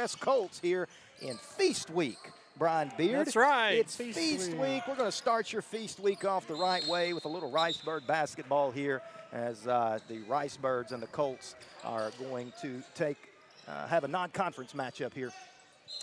Rivercrest Colts here in Feast Week. Brian Beard. That's right. It's Feast Week. We're going to start your Feast Week off the right way with a little Ricebird basketball here as the Ricebirds and the Colts are going to have a non-conference matchup here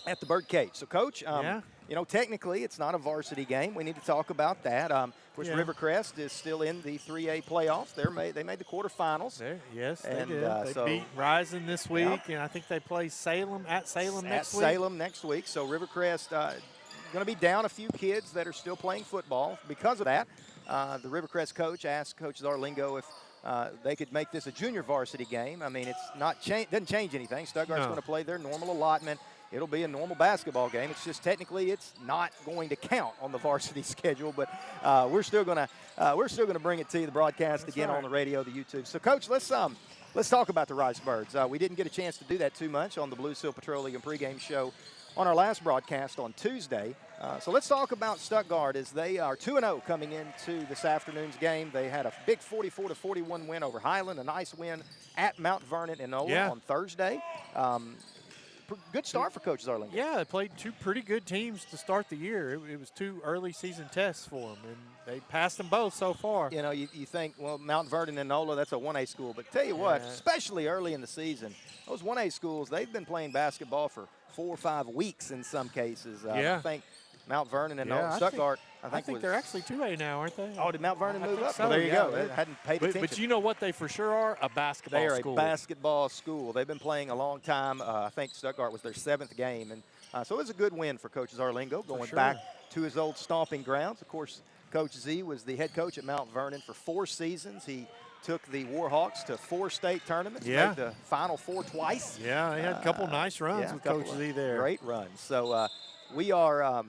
at the Birdcage. So, Coach, you know, technically it's not a varsity game. We need to talk about that. Of course, Rivercrest is still in the 3A playoffs. They made the quarterfinals. Yes, they did. They beat Rising this week, and I think they play Salem next week. At Salem next week. So Rivercrest going to be down a few kids that are still playing football. Because of that, the Rivercrest coach asked Coach Zarlingo if they could make this a junior varsity game. I mean, it's not doesn't change anything. Stuttgart's going to play their normal allotment. It'll be a normal basketball game. It's just technically it's not going to count on the varsity schedule, but we're still going to bring it to you, the broadcast again on the radio, the YouTube. So, Coach, let's talk about the Ricebirds. We didn't get a chance to do that too much on the Blue Seal Petroleum pregame show on our last broadcast on Tuesday. So let's talk about Stuttgart as they are 2-0 coming into this afternoon's game. They had a big 44-41 win over Highland, a nice win at Mount Vernon and Enola on Thursday. Good start for Coach Zarlingo. Yeah, they played two pretty good teams to start the year. It was two early season tests for them, and they passed them both so far. You know, you think, well, Mount Vernon and Enola, that's a 1A school. But tell you what, especially early in the season, those 1A schools, they've been playing basketball for 4 or 5 weeks in some cases. I think Mount Vernon and Stuttgart, I think they're actually 2A now, aren't they? Oh, did Mount Vernon move up? So, well, there you go. I hadn't paid attention. But you know what they for sure are? A basketball school. They are a basketball school. They've been playing a long time. I think Stuttgart was their 7th game. And so it was a good win for Coach Zarlingo going back to his old stomping grounds. Of course, Coach Z was the head coach at Mount Vernon for 4 seasons. He took the Warhawks to 4 state tournaments, made the Final Four twice. Yeah, he had a couple nice runs with Coach Z there. Great runs. So we are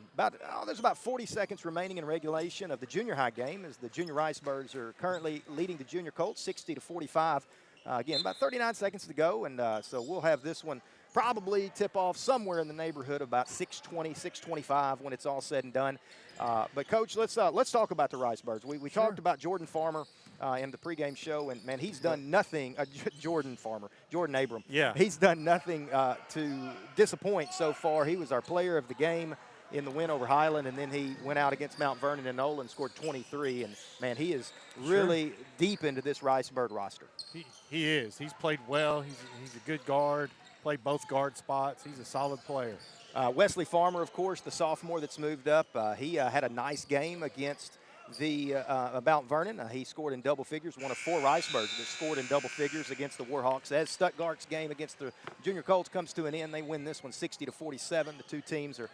there's about 40 seconds remaining in regulation of the junior high game as the junior Ricebirds are currently leading the junior Colts 60-45. Again, about 39 seconds to go, and so we'll have this one probably tip off somewhere in the neighborhood of about 6:20, 6:25 when it's all said and done. But, Coach, let's talk about the Ricebirds. We talked about Jordan Farmer in the pregame show, and, man, he's done nothing. Jordan Abram. Yeah. He's done nothing to disappoint so far. He was our player of the game in the win over Highland, and then he went out against Mount Vernon and Nolan, scored 23. And, man, he is really deep into this Ricebird roster. He is. He's played well. He's a good guard, played both guard spots. He's a solid player. Wesley Farmer, of course, the sophomore that's moved up. He had a nice game against the Mount Vernon. He scored in double figures, one of 4 Ricebirds that scored in double figures against the Warhawks. As Stuttgart's game against the Junior Colts comes to an end, they win this one 60-47. The two teams are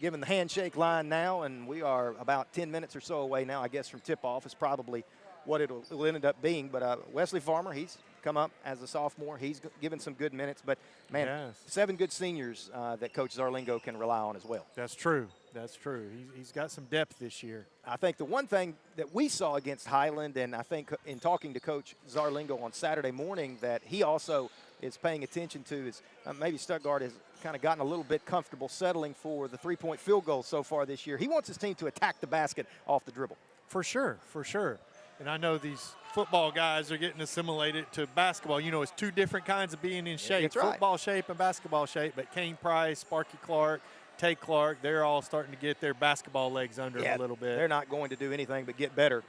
given the handshake line now, and we are about 10 minutes or so away now, I guess, from tip-off is probably what it'll end up being. But Wesley Farmer, he's come up as a sophomore. He's given some good minutes. But, man, 7 good seniors that Coach Zarlingo can rely on as well. That's true. That's true. He's got some depth this year. I think the one thing that we saw against Highland, and I think in talking to Coach Zarlingo on Saturday morning that he also is paying attention to is maybe Stuttgart has kind of gotten a little bit comfortable settling for the 3-point field goal so far this year. He wants his team to attack the basket off the dribble. For sure, for sure. And I know these football guys are getting assimilated to basketball. You know, it's 2 different kinds of being in shape, football shape and basketball shape. But Kane Price, Sparky Clark, Tay Clark, they're all starting to get their basketball legs under them a little bit. They're not going to do anything but get better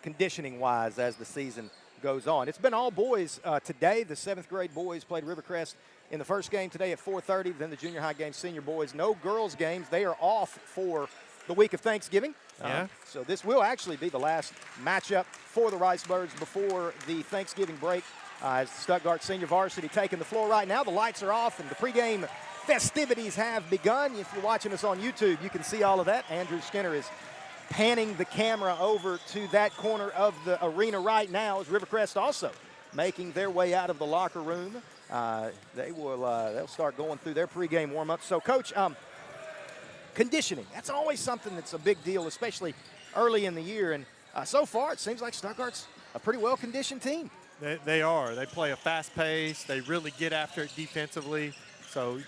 conditioning-wise as the season goes on. It's been all boys today. The 7th grade boys played Rivercrest in the first game today at 4:30. Then the junior high game, senior boys. No girls games. They are off for the week of Thanksgiving. So this will actually be the last matchup for the Ricebirds before the Thanksgiving break. As Stuttgart senior varsity taking the floor right now. The lights are off and the pregame festivities have begun. If you're watching us on YouTube, you can see all of that. Andrew Skinner is panning the camera over to that corner of the arena right now as Rivercrest also making their way out of the locker room. They'll start going through their pregame warm-up. So, Coach, conditioning, that's always something that's a big deal, especially early in the year. And so far, it seems like Stuttgart's a pretty well-conditioned team. They are. They play a fast pace. They really get after it defensively. So,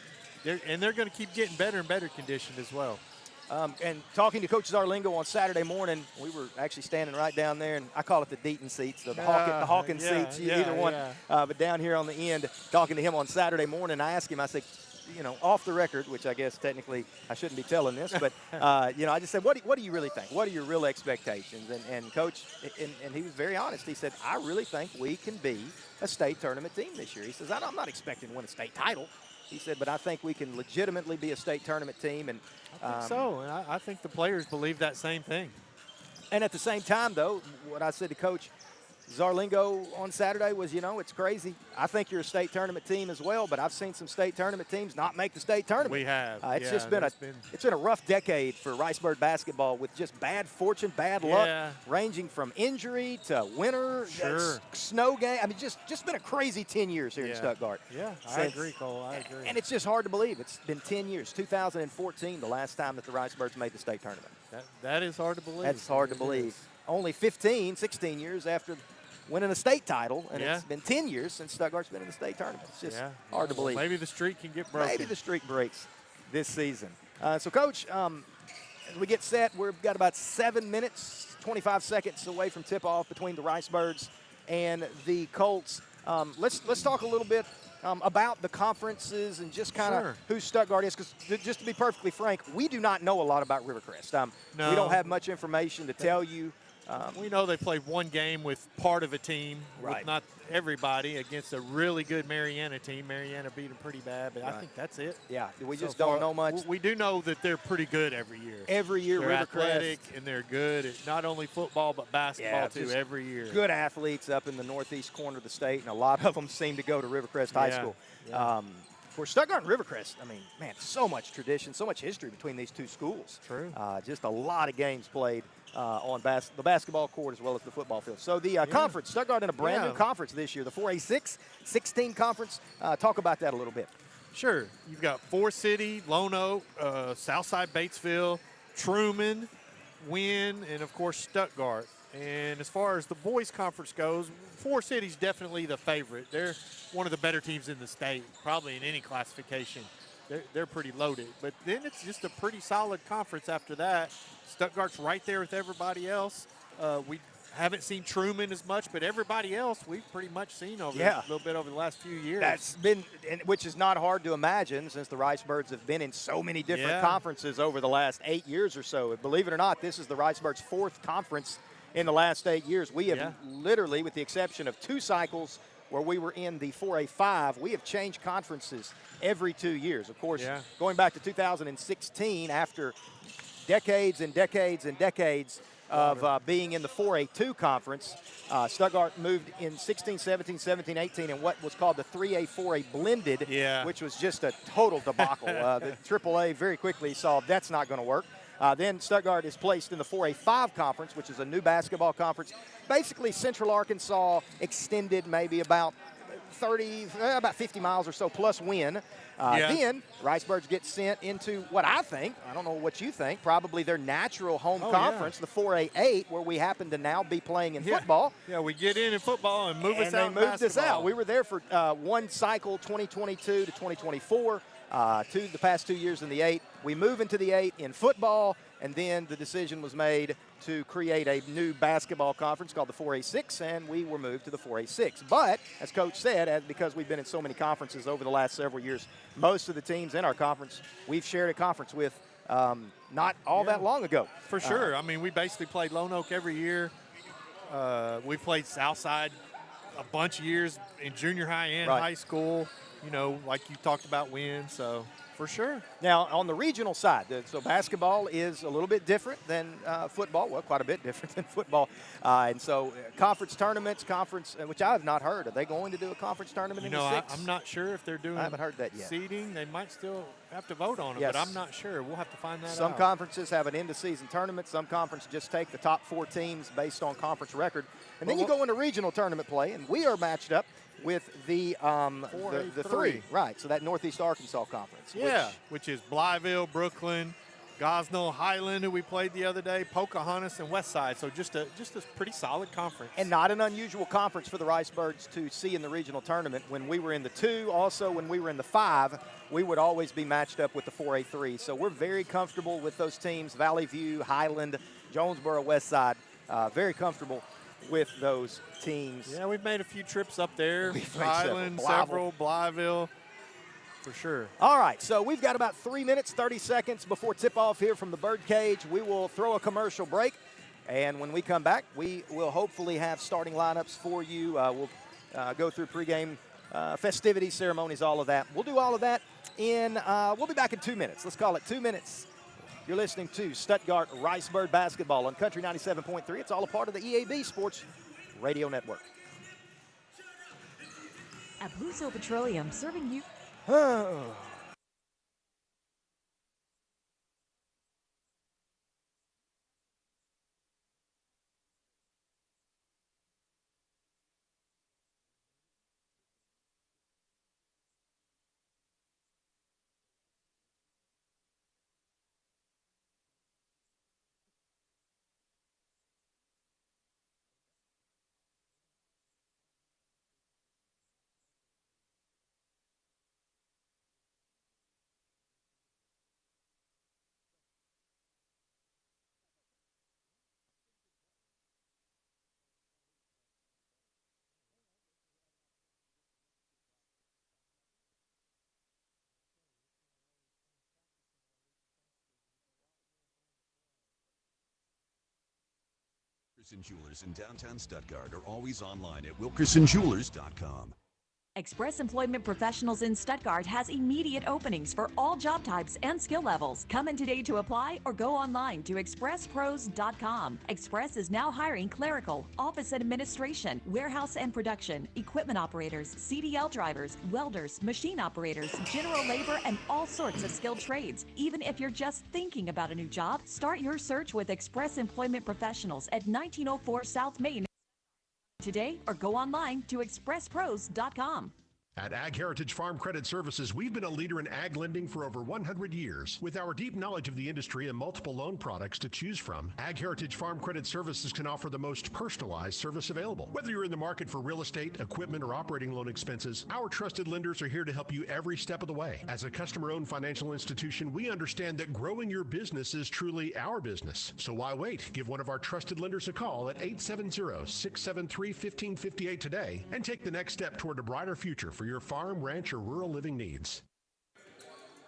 they're going to keep getting better and better conditioned as well. And talking to Coach Zarlingo on Saturday morning, we were actually standing right down there, and I call it the Deaton seats, the Hawkins seats, either one. But down here on the end, talking to him on Saturday morning, I asked him, I said, off the record, which I guess technically I shouldn't be telling this, but, I just said, what do you really think? What are your real expectations? And Coach, and he was very honest. He said, I really think we can be a state tournament team this year. He says, I'm not expecting to win a state title. He said, but I think we can legitimately be a state tournament team. And I think so, and I think the players believe that same thing. And at the same time, though, what I said to Coach Zarlingo on Saturday was, it's crazy. I think you're a state tournament team as well, but I've seen some state tournament teams not make the state tournament. We have. It's been a rough decade for Ricebird basketball with just bad fortune, bad luck, ranging from injury to winter, snow game. I mean, just been a crazy 10 years here in Stuttgart. Yeah, I agree, Cole. I agree. And it's just hard to believe. It's been 10 years. 2014, the last time that the Ricebirds made the state tournament. That is hard to believe. That's hard to believe. Only 16 years after winning a state title, and it's been 10 years since Stuttgart's been in the state tournament. It's just hard to believe. Maybe the streak can get broken. Maybe the streak breaks this season. So, Coach, as we get set, we've got about 7 minutes, 25 seconds away from tip-off between the Ricebirds and the Colts. Let's talk a little bit about the conferences and just kind of who Stuttgart is, because just to be perfectly frank, we do not know a lot about Rivercrest. No. We don't have much information to tell you. We know they played one game with part of a team, with not everybody, against a really good Mariana team. Mariana beat them pretty bad, but I think that's it. Yeah, we just don't know much. We do know that they're pretty good every year. Every year, they're Rivercrest. athletic, and they're good at not only football but basketball, too, every year. Good athletes up in the northeast corner of the state, and a lot of them seem to go to Rivercrest High School. Yeah. For Stuttgart and Rivercrest, I mean, man, so much tradition, so much history between these two schools. True. Just a lot of games played on the basketball court as well as the football field. So the conference, Stuttgart in a brand new conference this year, the 4A6, 16 conference. Talk about that a little bit. Sure. You've got Forest City, Lone Oak, Southside Batesville, Truman, Wynn, and, of course, Stuttgart. And as far as the boys' conference goes, Forest City's definitely the favorite. They're one of the better teams in the state, probably in any classification. They're pretty loaded. But then it's just a pretty solid conference after that. Stuttgart's right there with everybody else. We haven't seen Truman as much, but everybody else we've pretty much seen a little bit over the last few years. That's been, which is not hard to imagine since the Ricebirds have been in so many different conferences over the last 8 years or so. Believe it or not, this is the Ricebirds' fourth conference in the last 8 years. We have literally, with the exception of 2 cycles where we were in the 4A5, we have changed conferences every 2 years. Of course, going back to 2016, after decades and decades and decades of being in the 4A2 conference, Stuttgart moved in 16, 17, 17, 18 in what was called the 3A, 4A blended, which was just a total debacle. The AAA very quickly saw that's not going to work. Then Stuttgart is placed in the 4A5 conference, which is a new basketball conference. Basically, Central Arkansas extended maybe about 50 miles or so plus Wynn. Then Ricebirds get sent into what I think, I don't know what you think, probably their natural home conference, the 4A8, where we happen to now be playing in football. Yeah, we get in football and move us out. And they moved us out. We were there for one cycle, 2022 to 2024. The past 2 years in the 8. We move into the 8 in football, and then the decision was made to create a new basketball conference called the 4A6, and we were moved to the 4A6. But, as Coach said, because we've been in so many conferences over the last several years, most of the teams in our conference we've shared a conference with not all that long ago. For sure. I mean, we basically played Lone Oak every year. We played Southside a bunch of years in junior high and high school. You know, like you talked about Wynn, so for sure. Now, on the regional side, so basketball is a little bit different than football. Well, quite a bit different than football. And so conference tournaments, which I have not heard. Are they going to do a conference tournament in the 6? I'm not sure if they're doing I haven't heard that yet. Seeding. They might still have to vote on it, but I'm not sure. We'll have to find that out. Some conferences have an end-of-season tournament. Some conferences just take the top 4 teams based on conference record. And then you go into regional tournament play, and we are matched up with the 3, right? So that Northeast Arkansas Conference. Which is Blytheville, Brooklyn, Gosnell, Highland, who we played the other day, Pocahontas, and Westside. So just a pretty solid conference. And not an unusual conference for the Ricebirds to see in the regional tournament. When we were in the 2, also when we were in the 5, we would always be matched up with the 4A3. So we're very comfortable with those teams, Valley View, Highland, Jonesboro, Westside, very comfortable with those teams. Yeah, we've made a few trips up there. Highland, several, Blytheville. For sure. All right, so we've got about 3 minutes, 30 seconds before tip-off here from the Birdcage. We will throw a commercial break, and when we come back, we will hopefully have starting lineups for you. We'll go through pregame festivities, ceremonies, all of that. We'll do all of that we'll be back in 2 minutes. Let's call it 2 minutes. You're listening to Stuttgart Ricebird Basketball on Country 97.3. It's all a part of the EAB Sports Radio Network. At Blue Seal Petroleum, serving you. Wilkerson Jewelers in downtown Stuttgart are always online at wilkersonjewelers.com. Express Employment Professionals in Stuttgart has immediate openings for all job types and skill levels. Come in today to apply or go online to expresspros.com. Express is now hiring clerical, office and administration, warehouse and production, equipment operators, CDL drivers, welders, machine operators, general labor, and all sorts of skilled trades. Even if you're just thinking about a new job, start your search with Express Employment Professionals at 1904 South Main today or go online to expresspros.com. At Ag Heritage Farm Credit Services, we've been a leader in ag lending for over 100 years. With our deep knowledge of the industry and multiple loan products to choose from, Ag Heritage Farm Credit Services can offer the most personalized service available. Whether you're in the market for real estate, equipment, or operating loan expenses, our trusted lenders are here to help you every step of the way. As a customer-owned financial institution, we understand that growing your business is truly our business. So why wait? Give one of our trusted lenders a call at 870-673-1558 today and take the next step toward a brighter future for your farm, ranch, or rural living needs.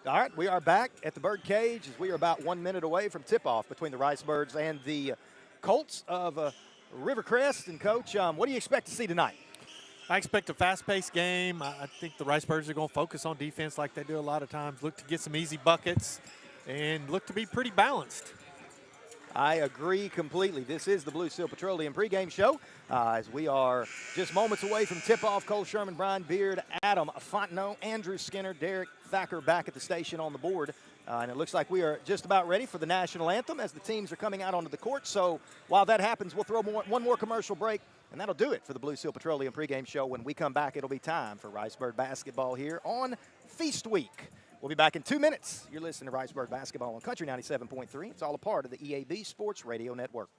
All right, we are back at the Birdcage as we are about 1 minute away from tip-off between the Ricebirds and the Colts of Rivercrest. And, Coach, what do you expect to see tonight? I expect a fast-paced game. I think the Ricebirds are going to focus on defense like they do a lot of times, look to get some easy buckets, and look to be pretty balanced. I agree completely. This is the Blue Seal Petroleum pregame show as we are just moments away from tip-off. Cole Sherman, Brian Beard, Adam Fontenot, Andrew Skinner, Derek Thacker back at the station on the board. And it looks like we are just about ready for the national anthem as the teams are coming out onto the court. So while that happens, we'll throw one more commercial break, and that'll do it for the Blue Seal Petroleum pregame show. When we come back, it'll be time for Ricebird basketball here on Feast Week. We'll be back in 2 minutes. You're listening to Ricebird basketball on Country 97.3. It's all a part of the EAB Sports Radio Network.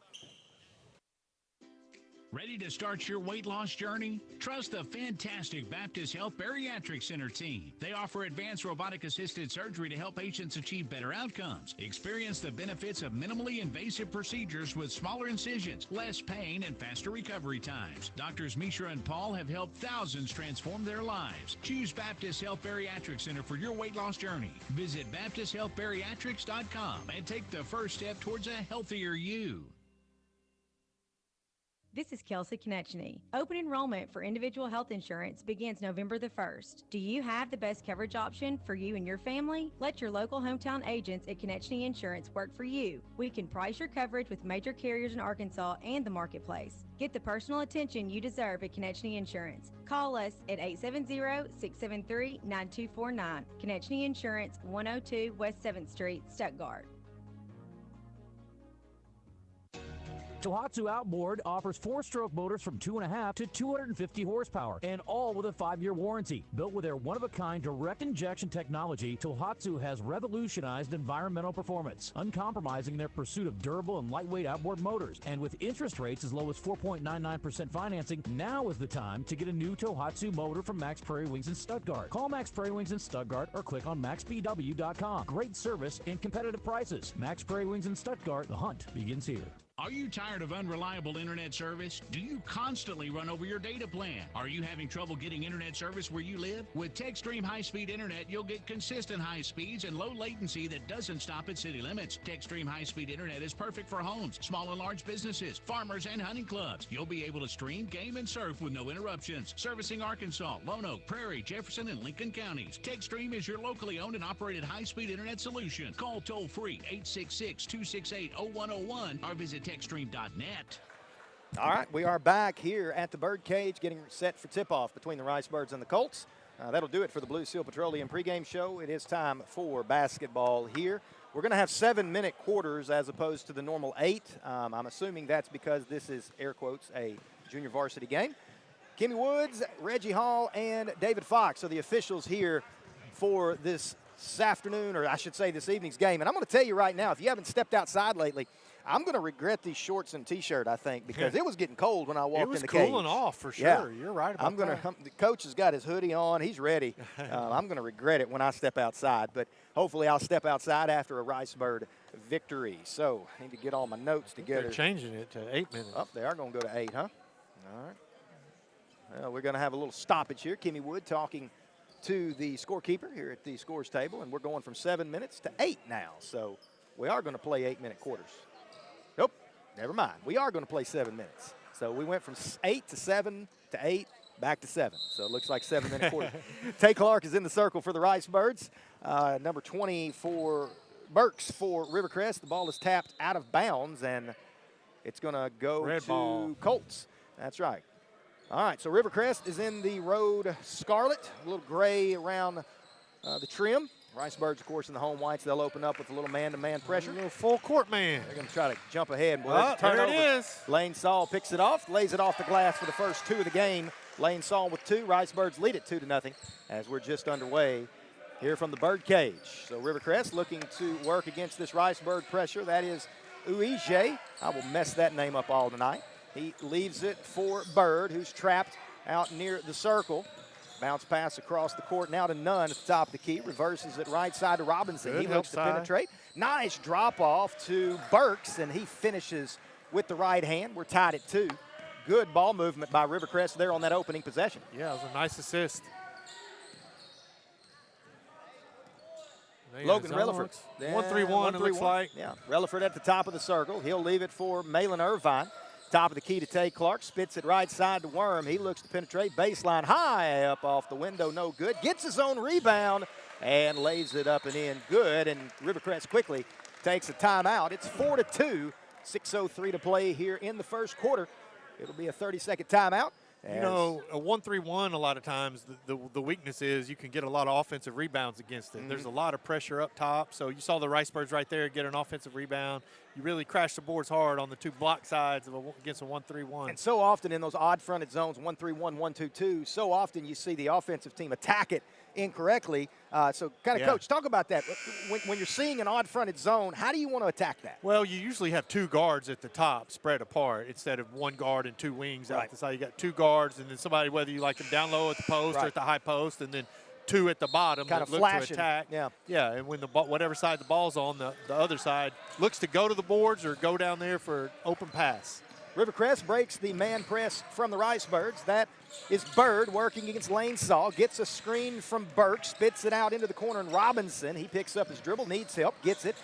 Ready to start your weight loss journey? Trust the fantastic Baptist Health Bariatric Center team. They offer advanced robotic-assisted surgery to help patients achieve better outcomes. Experience the benefits of minimally invasive procedures with smaller incisions, less pain, and faster recovery times. Doctors Mishra and Paul have helped thousands transform their lives. Choose Baptist Health Bariatric Center for your weight loss journey. Visit BaptistHealthBariatrics.com and take the first step towards a healthier you. This is Kelsey Konechny. Open enrollment for individual health insurance begins November the 1st. Do you have the best coverage option for you and your family? Let your local hometown agents at Konechny Insurance work for you. We can price your coverage with major carriers in Arkansas and the marketplace. Get the personal attention you deserve at Konechny Insurance. Call us at 870-673-9249. Konechny Insurance, 102 West 7th Street, Stuttgart. Tohatsu Outboard offers 4-stroke motors from 2.5 to 250 horsepower, and all with a 5-year warranty. Built with their one-of-a-kind direct injection technology, Tohatsu has revolutionized environmental performance, uncompromising their pursuit of durable and lightweight outboard motors. And with interest rates as low as 4.99% financing, now is the time to get a new Tohatsu motor from Max Prairie Wings in Stuttgart. Call Max Prairie Wings in Stuttgart or click on maxbw.com. Great service and competitive prices. Max Prairie Wings in Stuttgart. The hunt begins here. Are you tired of unreliable internet service? Do you constantly run over your data plan? Are you having trouble getting internet service where you live? With TechStream high-speed internet, you'll get consistent high speeds and low latency that doesn't stop at city limits. TechStream high-speed internet is perfect for homes, small and large businesses, farmers, and hunting clubs. You'll be able to stream, game, and surf with no interruptions. Servicing Arkansas, Lone Oak, Prairie, Jefferson, and Lincoln counties. TechStream is your locally owned and operated high-speed internet solution. Call toll-free 866-268-0101 or visit TechStream.net. All right, we are back here at the Birdcage, getting set for tip-off between the Rice Birds and the Colts. That'll do it for the Blue Seal Petroleum pregame show. It is time for basketball here. We're going to have 7-minute quarters as opposed to the normal 8. I'm assuming that's because this is, air quotes, a junior varsity game. Kimmy Woods, Reggie Hall, and David Fox are the officials here for this afternoon, or I should say this evening's game. And I'm going to tell you right now, if you haven't stepped outside lately, I'm going to regret these shorts and T-shirt, I think, because it was getting cold when I walked in the cage. It was cooling off for sure. Yeah. You're right about that. The coach has got his hoodie on. He's ready. I'm going to regret it when I step outside, but hopefully I'll step outside after a Rice Bird victory. So I need to get all my notes together. They're changing it to 8 minutes. Oh, they are going to go to 8, huh? All right. Well, we're going to have a little stoppage here. Kimmy Wood talking to the scorekeeper here at the scores table, and we're going from 7 minutes to 8 now. So we are going to play 8-minute quarters. Nope, never mind. We are going to play 7 minutes. So we went from 8 to 7 to 8, back to 7. So it looks like 7-minute quarters. Tay Clark is in the circle for the Rice Birds. Number 20 for Burks for Rivercrest. The ball is tapped out of bounds, and it's going to go to Colts. That's right. All right, so Rivercrest is in the road scarlet, a little gray around the trim. Rice Birds, of course, in the home whites. They'll open up with a little man-to-man pressure. A little full court man. They're going to try to jump ahead. Well, there it is. Lane Saul picks it off, lays it off the glass for the first 2 of the game. Lane Saul with 2. Rice Birds lead it 2-0 as we're just underway here from the Birdcage. So Rivercrest looking to work against this Rice Bird pressure. That is Uije. I will mess that name up all tonight. He leaves it for Bird, who's trapped out near the circle. Bounce pass across the court now to Nunn at the top of the key. Reverses it right side to Robinson. Good, he looks to penetrate. Nice drop off to Burks, and he finishes with the right hand. We're tied at 2. Good ball movement by Rivercrest there on that opening possession. Yeah, it was a nice assist. Logan Relaford. 1-3-1, it looks like. Yeah, Relaford at the top of the circle. He'll leave it for Malin Irvine. Top of the key to Tay Clark, spits it right side to Worm. He looks to penetrate, baseline high up off the window, no good. Gets his own rebound and lays it up and in, good. And Rivercrest quickly takes a timeout. It's 4-2, 6:03 to play here in the first quarter. It'll be a 30-second timeout. You know, a 1-3-1, a lot of times, the weakness is you can get a lot of offensive rebounds against it. There's a lot of pressure up top. So you saw the Rice Birds right there get an offensive rebound. You really crash the boards hard on the 2 block sides against a 1-3-1. And so often in those odd fronted zones, 1-3-1, 1-2-2, so often you see the offensive team attack it incorrectly. Coach, talk about that. When you're seeing an odd fronted zone, how do you want to attack that? Well, you usually have 2 guards at the top spread apart instead of 1 guard and 2 wings out the side. You got 2 guards and then somebody, whether you like them down low at the post or at the high post, and then 2 at the bottom kind that of look flashing. to attack. Yeah, and when whatever side the ball's on, the other side looks to go to the boards or go down there for open pass. Rivercrest breaks the man press from the Rice Birds. That is Bird working against Lane Saul. Gets a screen from Burke, spits it out into the corner, and Robinson, he picks up his dribble, needs help, gets it,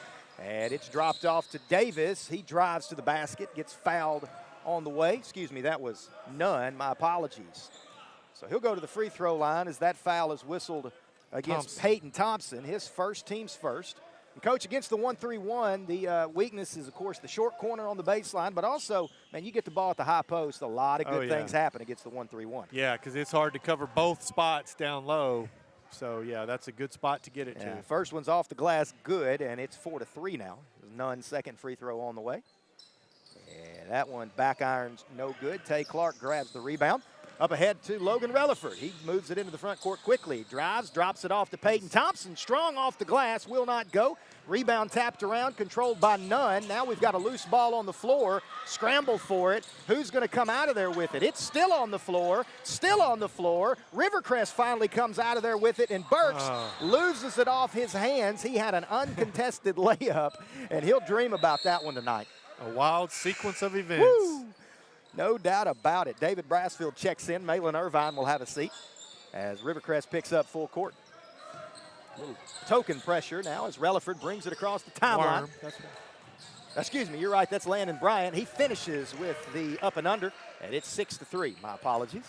and it's dropped off to Davis. He drives to the basket, gets fouled on the way. Excuse me, that was Nunn. My apologies. So he'll go to the free throw line as that foul is whistled against Peyton Thompson, his first, team's first. And Coach, against the 1-3-1, the weakness is, of course, the short corner on the baseline, but also, man, you get the ball at the high post, a lot of good things happen against the 1-3-1. Yeah, because it's hard to cover both spots down low. So, yeah, that's a good spot to get it to. First one's off the glass, good, and it's 4-3 now. Nunn's second free throw on the way. And that one back irons no good. Tay Clark grabs the rebound. Up ahead to Logan Relaford. He moves it into the front court quickly. Drives, drops it off to Peyton Thompson. Strong off the glass, will not go. Rebound tapped around, controlled by Nunn. Now we've got a loose ball on the floor. Scramble for it. Who's going to come out of there with it? It's still on the floor. Still on the floor. Rivercrest finally comes out of there with it, and Burks loses it off his hands. He had an uncontested layup, and he'll dream about that one tonight. A wild sequence of events. Woo! No doubt about it. David Brassfield checks in. Malin Irvine will have a seat as Rivercrest picks up full court. Little token pressure now as Relaford brings it across the timeline. Excuse me, you're right. That's Landon Bryant. He finishes with the up and under, and it's 6-3. My apologies.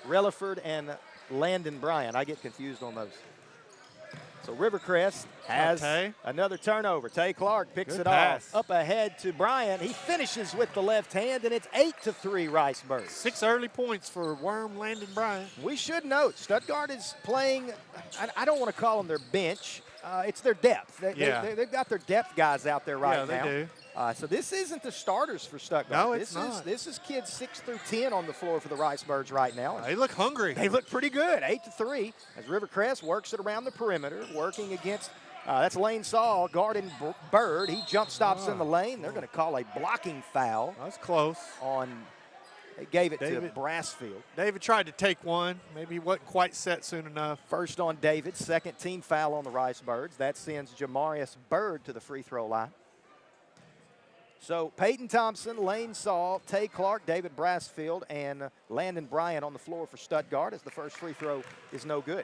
Relaford and Landon Bryant. I get confused on those. So Rivercrest has another turnover. Tay Clark picks it off. Up ahead to Bryant. He finishes with the left hand, and it's 8-3 Riceburg. 6 early points for Worm Landon Bryant. We should note, Stuttgart is playing, I don't want to call them their bench. It's their depth. They've got their depth guys out there right now. Yeah, they do. So this isn't the starters for Stuttgart. No, it's not. This is kids 6 through 10 on the floor for the Ricebirds right now. They look hungry. They look pretty good, 8-3, as Rivercrest works it around the perimeter, working against, that's Lane Saul guarding Bird. He jump stops in the lane. They're going to call a blocking foul. That's close. They gave it to Brassfield. David tried to take one. Maybe he wasn't quite set soon enough. First on David, second team foul on the Ricebirds. That sends Jamarius Bird to the free throw line. So Peyton Thompson, Lane Saul, Tay Clark, David Brassfield, and Landon Bryant on the floor for Stuttgart as the first free throw is no good.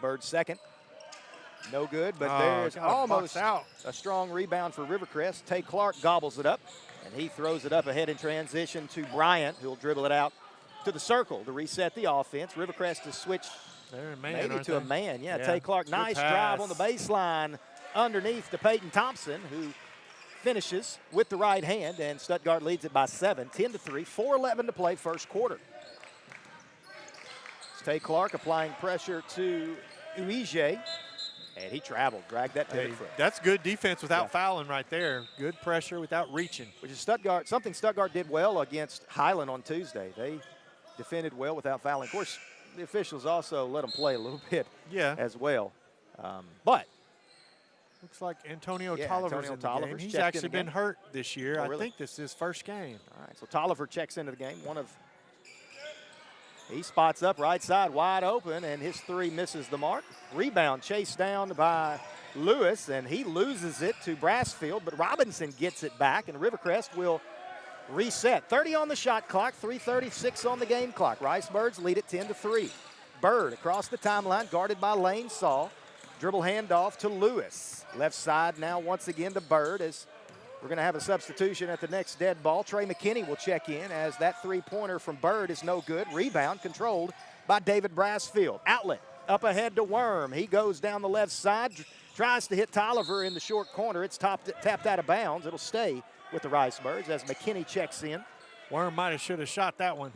Bird second. No good, but there's almost a strong rebound for Rivercrest. Tay Clark gobbles it up, and he throws it up ahead in transition to Bryant, who'll dribble it out to the circle to reset the offense. Rivercrest has switched maybe to a man. Yeah, Tay Clark, nice drive on the baseline underneath to Peyton Thompson, who finishes with the right hand, and Stuttgart leads it by 7, 10-3, 4:11 to play first quarter. It's Tay Clark applying pressure to Uije, and he traveled, dragged that pivot foot. That's good defense without fouling right there. Good pressure without reaching. Which is Stuttgart, something Stuttgart did well against Highland on Tuesday. They defended well without fouling. Of course, the officials also let them play a little bit as well. But looks like Antonio Tolliver's in the game. He's actually been hurt this year. I think this is his first game. All right, so Tolliver checks into the game. He spots up right side wide open, and his three misses the mark. Rebound chased down by Lewis, and he loses it to Brassfield, but Robinson gets it back, and Rivercrest will reset. 30 on the shot clock, 3:36 on the game clock. Ricebirds lead it 10-3. Bird across the timeline, guarded by Lane Saul. Dribble handoff to Lewis. Left side now once again to Bird as we're going to have a substitution at the next dead ball. Trey McKinney will check in as that three-pointer from Bird is no good. Rebound controlled by David Brassfield. Outlet up ahead to Worm. He goes down the left side, tries to hit Tolliver in the short corner. It's tapped out of bounds. It'll stay with the Ricebirds as McKinney checks in. Worm might have should have shot that one.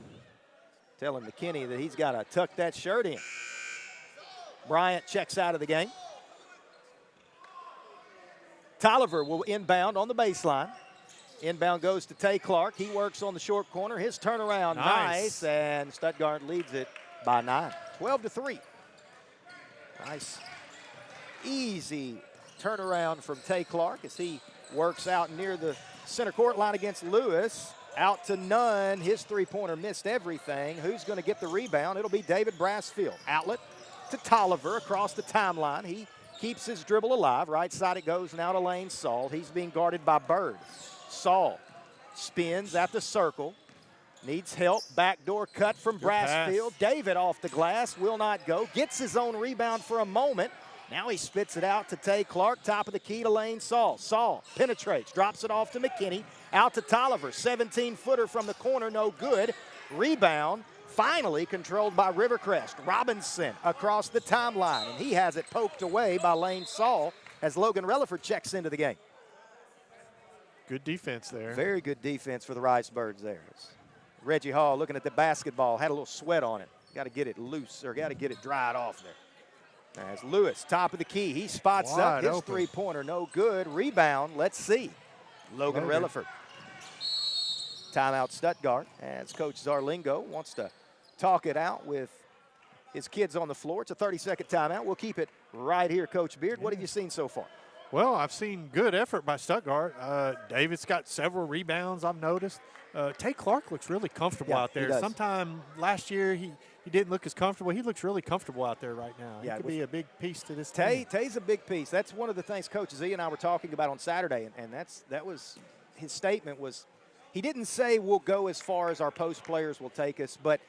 Telling McKinney that he's got to tuck that shirt in. Bryant checks out of the game. Tolliver will inbound on the baseline. Inbound goes to Tay Clark. He works on the short corner. His turnaround, nice, and Stuttgart leads it by 9. 12-3. Nice, easy turnaround from Tay Clark as he works out near the center court line against Lewis. Out to Nunn. His three-pointer missed everything. Who's going to get the rebound? It'll be David Brassfield. Outlet to Tolliver across the timeline. He keeps his dribble alive. Right side it goes now to Lane Saul. He's being guarded by Bird. Saul spins at the circle. Needs help. Backdoor cut from Brassfield. David off the glass. Will not go. Gets his own rebound for a moment. Now he spits it out to Tay Clark. Top of the key to Lane Saul. Saul penetrates. Drops it off to McKinney. Out to Tolliver. 17-footer from the corner. No good. Rebound. Finally controlled by Rivercrest. Robinson across the timeline, and he has it poked away by Lane Saul as Logan Relaford checks into the game. Good defense there. Very good defense for the Ricebirds there. Reggie Hall looking at the basketball, had a little sweat on it. Got to get it loose, or got to get it dried off there. As Lewis, top of the key, he spots up his three-pointer, no good. Rebound, let's see. Logan Relaford. Timeout Stuttgart, as Coach Zarlingo wants to talk it out with his kids on the floor. It's a 30-second timeout. We'll keep it right here, Coach Beard. What have you seen so far? Well, I've seen good effort by Stuttgart. David's got several rebounds, I've noticed. Tay Clark looks really comfortable out there. Sometime last year he didn't look as comfortable. He looks really comfortable out there right now. Yeah, he could be a big piece to this team. Tay's a big piece. That's one of the things Coach Z and I were talking about on Saturday, and that was his statement was he didn't say we'll go as far as our post players will take us, but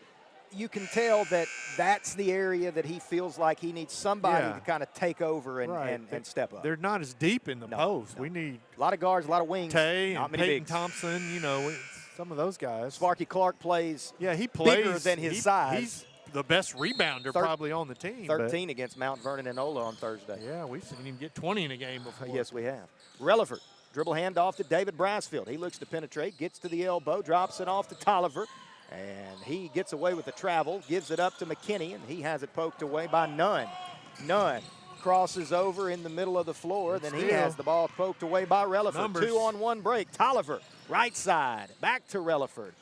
you can tell that that's the area that he feels like he needs somebody to kind of take over and step up. They're not as deep in the post. No. We need a lot of guards, a lot of wings. Tay and Peyton Thompson, some of those guys. Sparky Clark plays he plays bigger than his size. He's the best rebounder probably on the team. 13 against Mount Vernon and Ola on Thursday. Yeah, we've seen him get 20 in a game before. Yes, we have. Relaford, dribble handoff to David Brasfield. He looks to penetrate, gets to the elbow, drops it off to Tolliver. And he gets away with the travel, gives it up to McKinney, and he has it poked away by Nunn. Nunn crosses over in the middle of the floor. Then he has the ball poked away by Relaford. 2-on-1 break. Tolliver, right side, back to Relaford.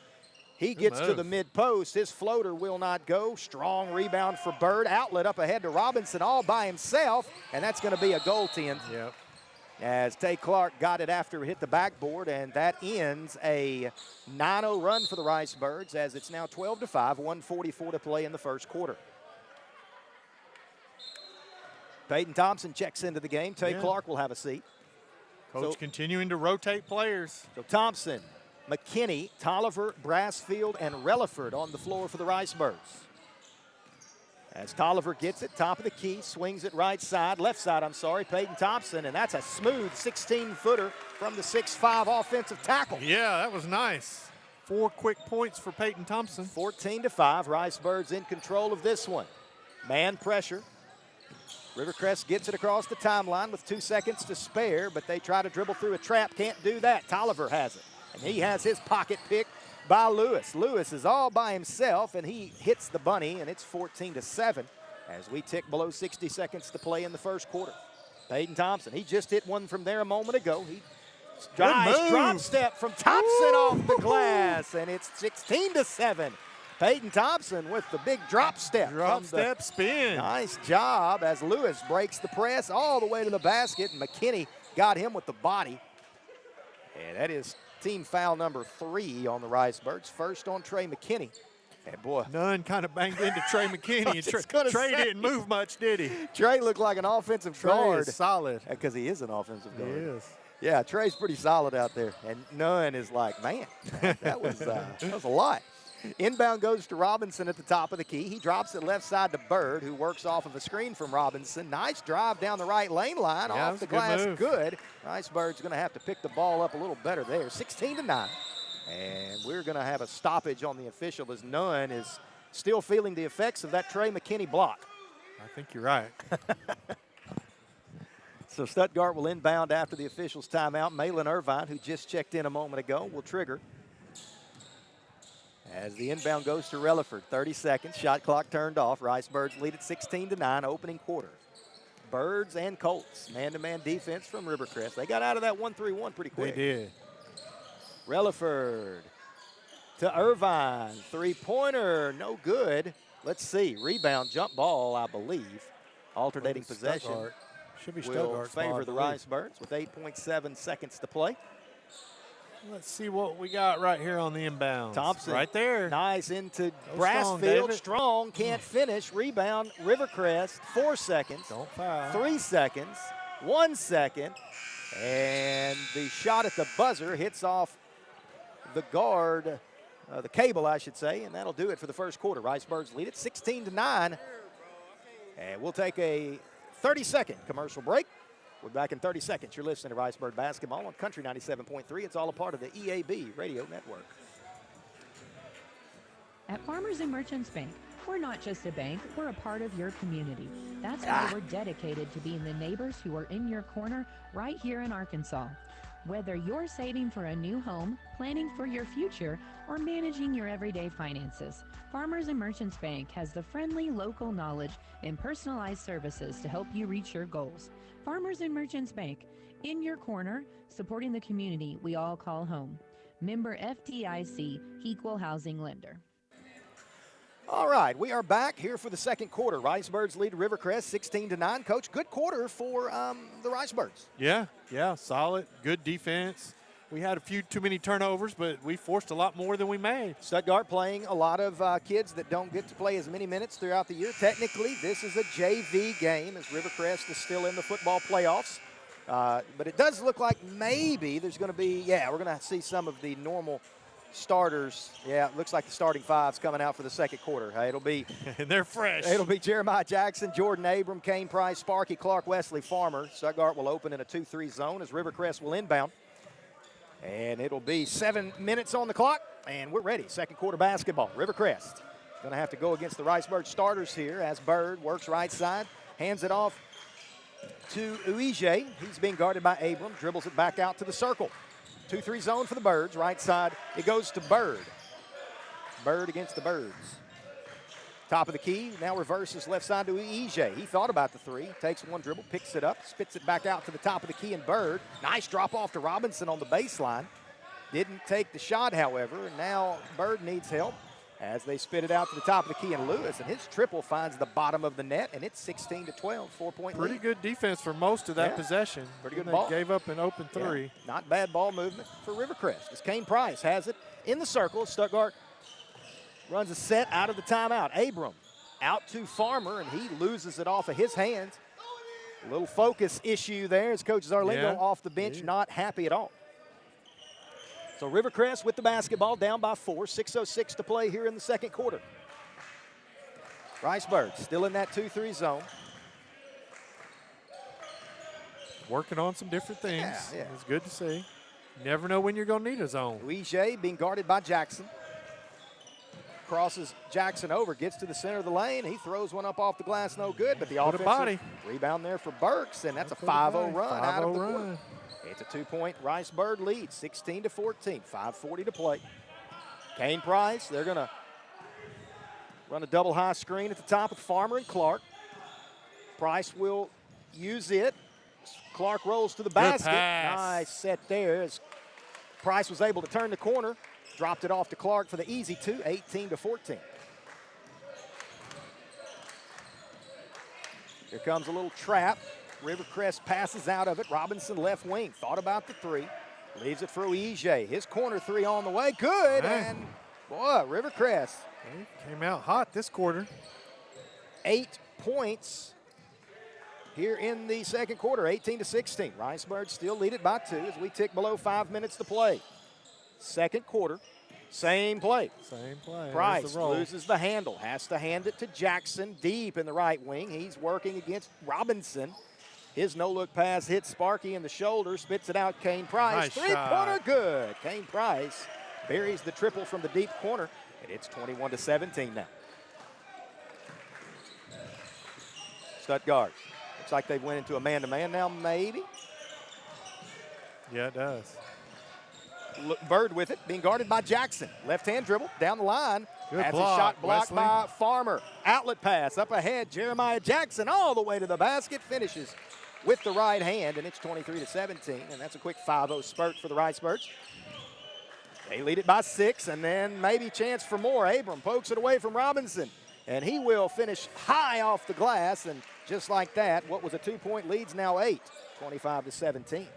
He gets to the mid-post. His floater will not go. Strong rebound for Bird. Outlet up ahead to Robinson all by himself, and that's going to be a goaltend. Yep. As Tay Clark got it after it hit the backboard, and that ends a 9-0 run for the Ricebirds as it's now 12-5, 1:44 to play in the first quarter. Peyton Thompson checks into the game. Tay Clark will have a seat. Coach continuing to rotate players. So Thompson, McKinney, Tolliver, Brasfield, and Relaford on the floor for the Ricebirds. As Tolliver gets it, top of the key, swings it left side, Peyton Thompson, and that's a smooth 16-footer from the 6'5" offensive tackle. Yeah, that was nice. 4 quick points for Peyton Thompson. 14-5, Ricebirds in control of this one. Man pressure. Rivercrest gets it across the timeline with 2 seconds to spare, but they try to dribble through a trap, can't do that. Tolliver has it, and he has his pocket pick by Lewis. Lewis is all by himself, and he hits the bunny, and it's 14-7 as we tick below 60 seconds to play in the first quarter. Peyton Thompson, he just hit one from there a moment ago. He drop step from Thompson off the glass, and it's 16-7. Peyton Thompson with the big drop step. Spin. Nice job as Lewis breaks the press all the way to the basket, and McKinney got him with the body. And that is team foul number 3 on the Ricebirds. First on Trey McKinney. And boy, Nunn kind of banged into Trey McKinney. Trey didn't move much, did he? Trey looked like an offensive guard. Trey is solid. Because he is an offensive guard. He is. Yeah, Trey's pretty solid out there. And Nunn is like, man, that was a lot. Inbound goes to Robinson at the top of the key. He drops it left side to Bird, who works off of a screen from Robinson. Nice drive down the right lane line, off the glass, good. Ricebird's going to have to pick the ball up a little better there, 16-9. And we're going to have a stoppage on the official as Nunn is still feeling the effects of that Trey McKinney block. I think you're right. So Stuttgart will inbound after the official's timeout. Malin Irvine, who just checked in a moment ago, will trigger. As the inbound goes to Relaford, 30 seconds, shot clock turned off. Ricebirds lead at 16-9, opening quarter. Birds and Colts, man-to-man defense from Rivercrest. They got out of that 1-3-1 pretty quick. They did. Relaford to Irvine, three-pointer, no good. Let's see, rebound, jump ball, I believe. Alternating possession. Stuttgart. Should be will favor the Ricebirds with 8.7 seconds to play. Let's see what we got right here on the inbound. Thompson. Right there. Nice into Brasfield. Strong, can't finish. Rebound, Rivercrest, 4 seconds. Don't foul. 3 seconds, 1 second. And the shot at the buzzer hits off the guard, the cable, I should say, and that'll do it for the first quarter. Ricebirds lead it 16-9. And we'll take a 30-second commercial break. We're back in 30 seconds. You're listening to Ricebird Basketball on Country 97.3. It's all a part of the EAB Radio Network. At Farmers and Merchants Bank, we're not just a bank, we're a part of your community. That's why we're dedicated to being the neighbors who are in your corner right here in Arkansas. Whether you're saving for a new home, planning for your future, or managing your everyday finances, Farmers and Merchants Bank has the friendly local knowledge and personalized services to help you reach your goals. Farmers and Merchants Bank, in your corner, supporting the community we all call home. Member FDIC, Equal Housing Lender. All right, we are back here for the second quarter. Ricebirds lead Rivercrest 16-9. Coach, good quarter for the Ricebirds. Yeah, solid, good defense. We had a few too many turnovers, but we forced a lot more than we made. Stuttgart playing a lot of kids that don't get to play as many minutes throughout the year. Technically, this is a JV game as Rivercrest is still in the football playoffs. But it does look like maybe there's going to be, we're going to see some of the normal starters. Yeah, it looks like the starting five's coming out for the second quarter. It'll be and they're fresh. It'll be Jeremiah Jackson, Jordan Abram, Kane Price, Sparky Clark, Wesley Farmer. Stuttgart will open in a 2-3 zone as Rivercrest will inbound. And it'll be 7 minutes on the clock, and we're ready. Second quarter basketball. Rivercrest going to have to go against the Ricebird starters here as Bird works right side, hands it off to Uije. He's being guarded by Abram, dribbles it back out to the circle. 2-3 zone for the Birds. Right side, it goes to Bird. Bird against the Birds. Top of the key, now reverses left side to Uije. He thought about the three, takes one dribble, picks it up, spits it back out to the top of the key, and Bird. Nice drop off to Robinson on the baseline. Didn't take the shot, however, and now Bird needs help as they spit it out to the top of the key, and Lewis, and his triple finds the bottom of the net, and it's 16-12, 4-point lead. Pretty good defense for most of that possession. Pretty good they ball. Gave up an open three. Yeah, not bad ball movement for Rivercrest as Kane Price has it in the circle. Stuttgart runs a set out of the timeout. Abram out to Farmer, and he loses it off of his hands. A little focus issue there as Coach Zarlingo off the bench, not happy at all. So Rivercrest with the basketball, down by 4, 6:06 to play here in the second quarter. Ricebirds still in that 2-3 zone. Working on some different things. Yeah. It's good to see. You never know when you're going to need a zone. Uije being guarded by Jackson. Crosses Jackson over, gets to the center of the lane. He throws one up off the glass, no good, but the offensive rebound there for Burks, and that's a 5-0 run out of the quarter. It's a 2-point Ricebird lead, 16-14, 5:40 to play. Kane Price, they're going to run a double high screen at the top with Farmer and Clark. Price will use it. Clark rolls to the basket. Nice set there as Price was able to turn the corner. Dropped it off to Clark for the easy two, 18-14. Here comes a little trap. Rivercrest passes out of it. Robinson left wing, thought about the three. Leaves it for Uije. His corner three on the way, good. And boy, Rivercrest. They came out hot this quarter. 8 points here in the second quarter, 18-16. Ricebirds still lead it by 2 as we tick below 5 minutes to play. Second quarter, same play. Same play. Price loses the handle, has to hand it to Jackson deep in the right wing. He's working against Robinson. His no-look pass hits Sparky in the shoulder, spits it out, Kane Price. Nice three-pointer good. Kane Price buries the triple from the deep corner, and it's 21-17 now. Stuttgart. Looks like they've went into a man-to-man now, maybe. Yeah, it does. Bird with it, being guarded by Jackson. Left-hand dribble, down the line. Good block, a shot blocked Wesley. by Farmer. Outlet pass up ahead. Jeremiah Jackson all the way to the basket. Finishes with the right hand, and it's 23-17. And that's a quick 5-0 spurt for the Ricebirds. They lead it by 6, and then maybe chance for more. Abram pokes it away from Robinson, and he will finish high off the glass. And just like that, what was a 2-point lead's now 8, 25-17.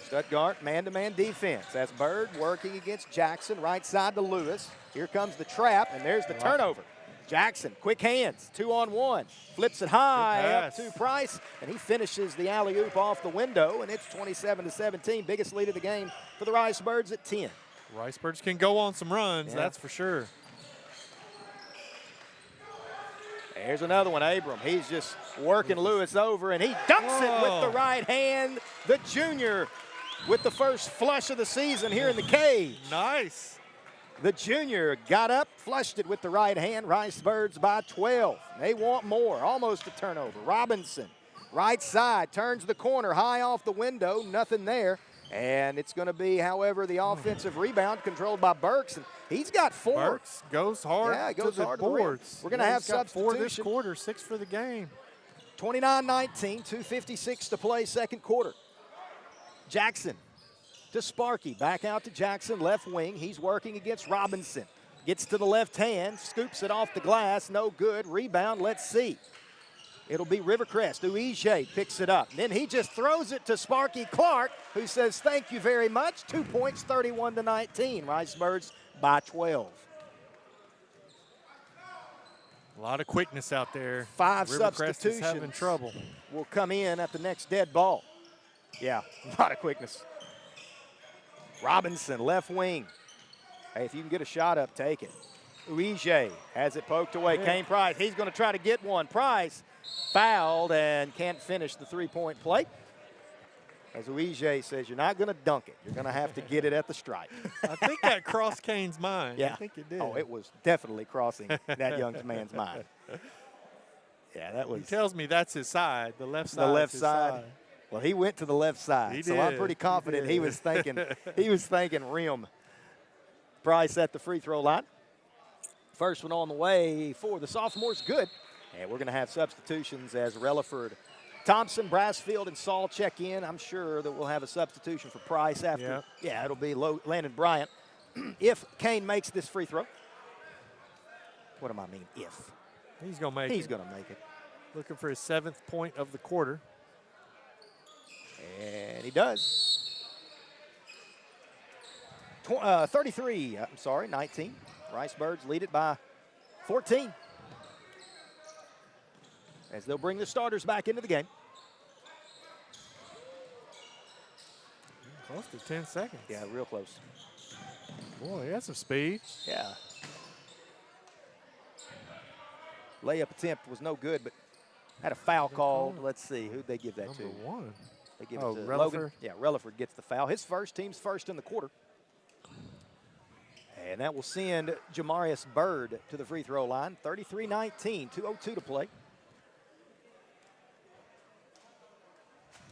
Stuttgart, man-to-man defense. That's Bird working against Jackson, right side to Lewis. Here comes the trap, and there's the turnover. Jackson, quick hands, 2-on-1. Flips it high up to Price, and he finishes the alley-oop off the window, and it's 27-17. Biggest lead of the game for the Ricebirds at 10. Ricebirds can go on some runs, that's for sure. There's another one, Abram. He's just working Lewis over, and he dunks it with the right hand. The junior with the first flush of the season here in the cave. Nice. The junior got up, flushed it with the right hand. Rice Birds by 12. They want more. Almost a turnover. Robinson, right side, turns the corner, high off the window. Nothing there. And it's going to be, however, the offensive rebound controlled by Burks. And he's got 4. Burks goes hard. Yeah, he goes to the hard boards. We're going to have he's got 4 this substitution. quarter, 6 for the game. 29-19, 2:56 to play, second quarter. Jackson to Sparky, back out to Jackson, left wing. He's working against Robinson. Gets to the left hand, scoops it off the glass, no good. Rebound, let's see. It'll be Rivercrest. Uije picks it up. Then he just throws it to Sparky Clark, who says thank you very much. 2 points, 31-19. Rice Birds by 12. A lot of quickness out there. 5 Rivercrest substitutions is having trouble. Will come in at the next dead ball. Yeah, a lot of quickness. Robinson, left wing. Hey, if you can get a shot up, take it. Uije has it poked away. Yeah. Kane Price, he's going to try to get one. Price fouled and can't finish the three-point play. As Uije says, you're not going to dunk it. You're going to have to get it at the stripe. I think that crossed Kane's mind. Yeah. I think it did. Oh, it was definitely crossing that young man's mind. Yeah, that was. He tells me that's his side, the left side. The left side. Well, he went to the left side, He so I'm did. pretty confident He he did. was thinking rim. Price at the free throw line. First one on the way for the sophomores, good. And we're going to have substitutions as Relaford, Thompson, Brassfield, and Saul check in. I'm sure that we'll have a substitution for Price after. Yep. Yeah, it'll be Landon Bryant. If Kane makes this free throw. What do I mean, if? He's going to make it. He's going to make it. Looking for his 7th point of the quarter. And he does. 19. Rice Birds lead it by 14. As they'll bring the starters back into the game. Close to 10 seconds. Yeah, real close. Boy, he has some speed. Yeah. Layup attempt was no good, but had a foul called. Let's see, who'd they give that Number to? 1. They give Oh, it to Relaford? Logan. Yeah, Relaford gets the foul. His team's first in the quarter. And that will send Jamarius Bird to the free throw line. 33-19, 2:02 to play.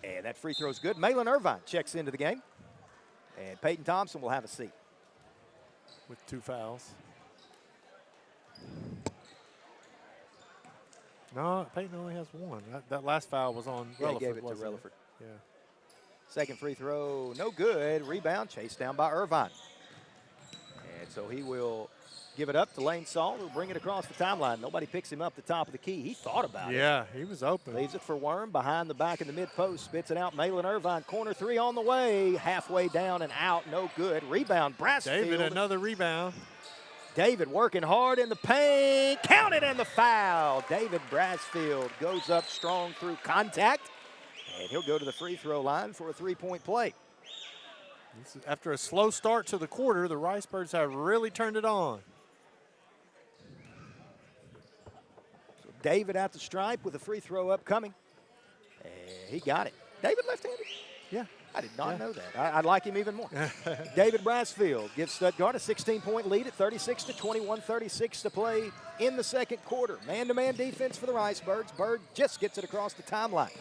And that free throw's good. Malin Irvine checks into the game. And Peyton Thompson will have a seat. With 2 fouls. No, Peyton only has 1. That last foul was on Yeah, Relaford, he gave it to wasn't Relaford. Yeah. Second free throw, no good. Rebound, chased down by Irvine. And so he will give it up to Lane Saul, who'll bring it across the timeline. Nobody picks him up the top of the key. He thought about it. Yeah, he was open. Leaves it for Worm behind the back in the mid-post. Spits it out. Malin Irvine, corner 3 on the way. Halfway down and out, no good. Rebound, Brassfield. David, another rebound. David working hard in the paint. Count it, and the foul. David Brassfield goes up strong through contact. And he'll go to the free throw line for a 3-point play. After a slow start to the quarter, the Rice Birds have really turned it on. So David at the stripe with a free throw upcoming. And he got it. David left-handed? Yeah. I did not know that. I'd like him even more. David Brassfield gives Stuttgart a 16-point lead at 36-21, 36 to play in the second quarter. Man-to-man defense for the Rice Birds. Bird just gets it across the timeline.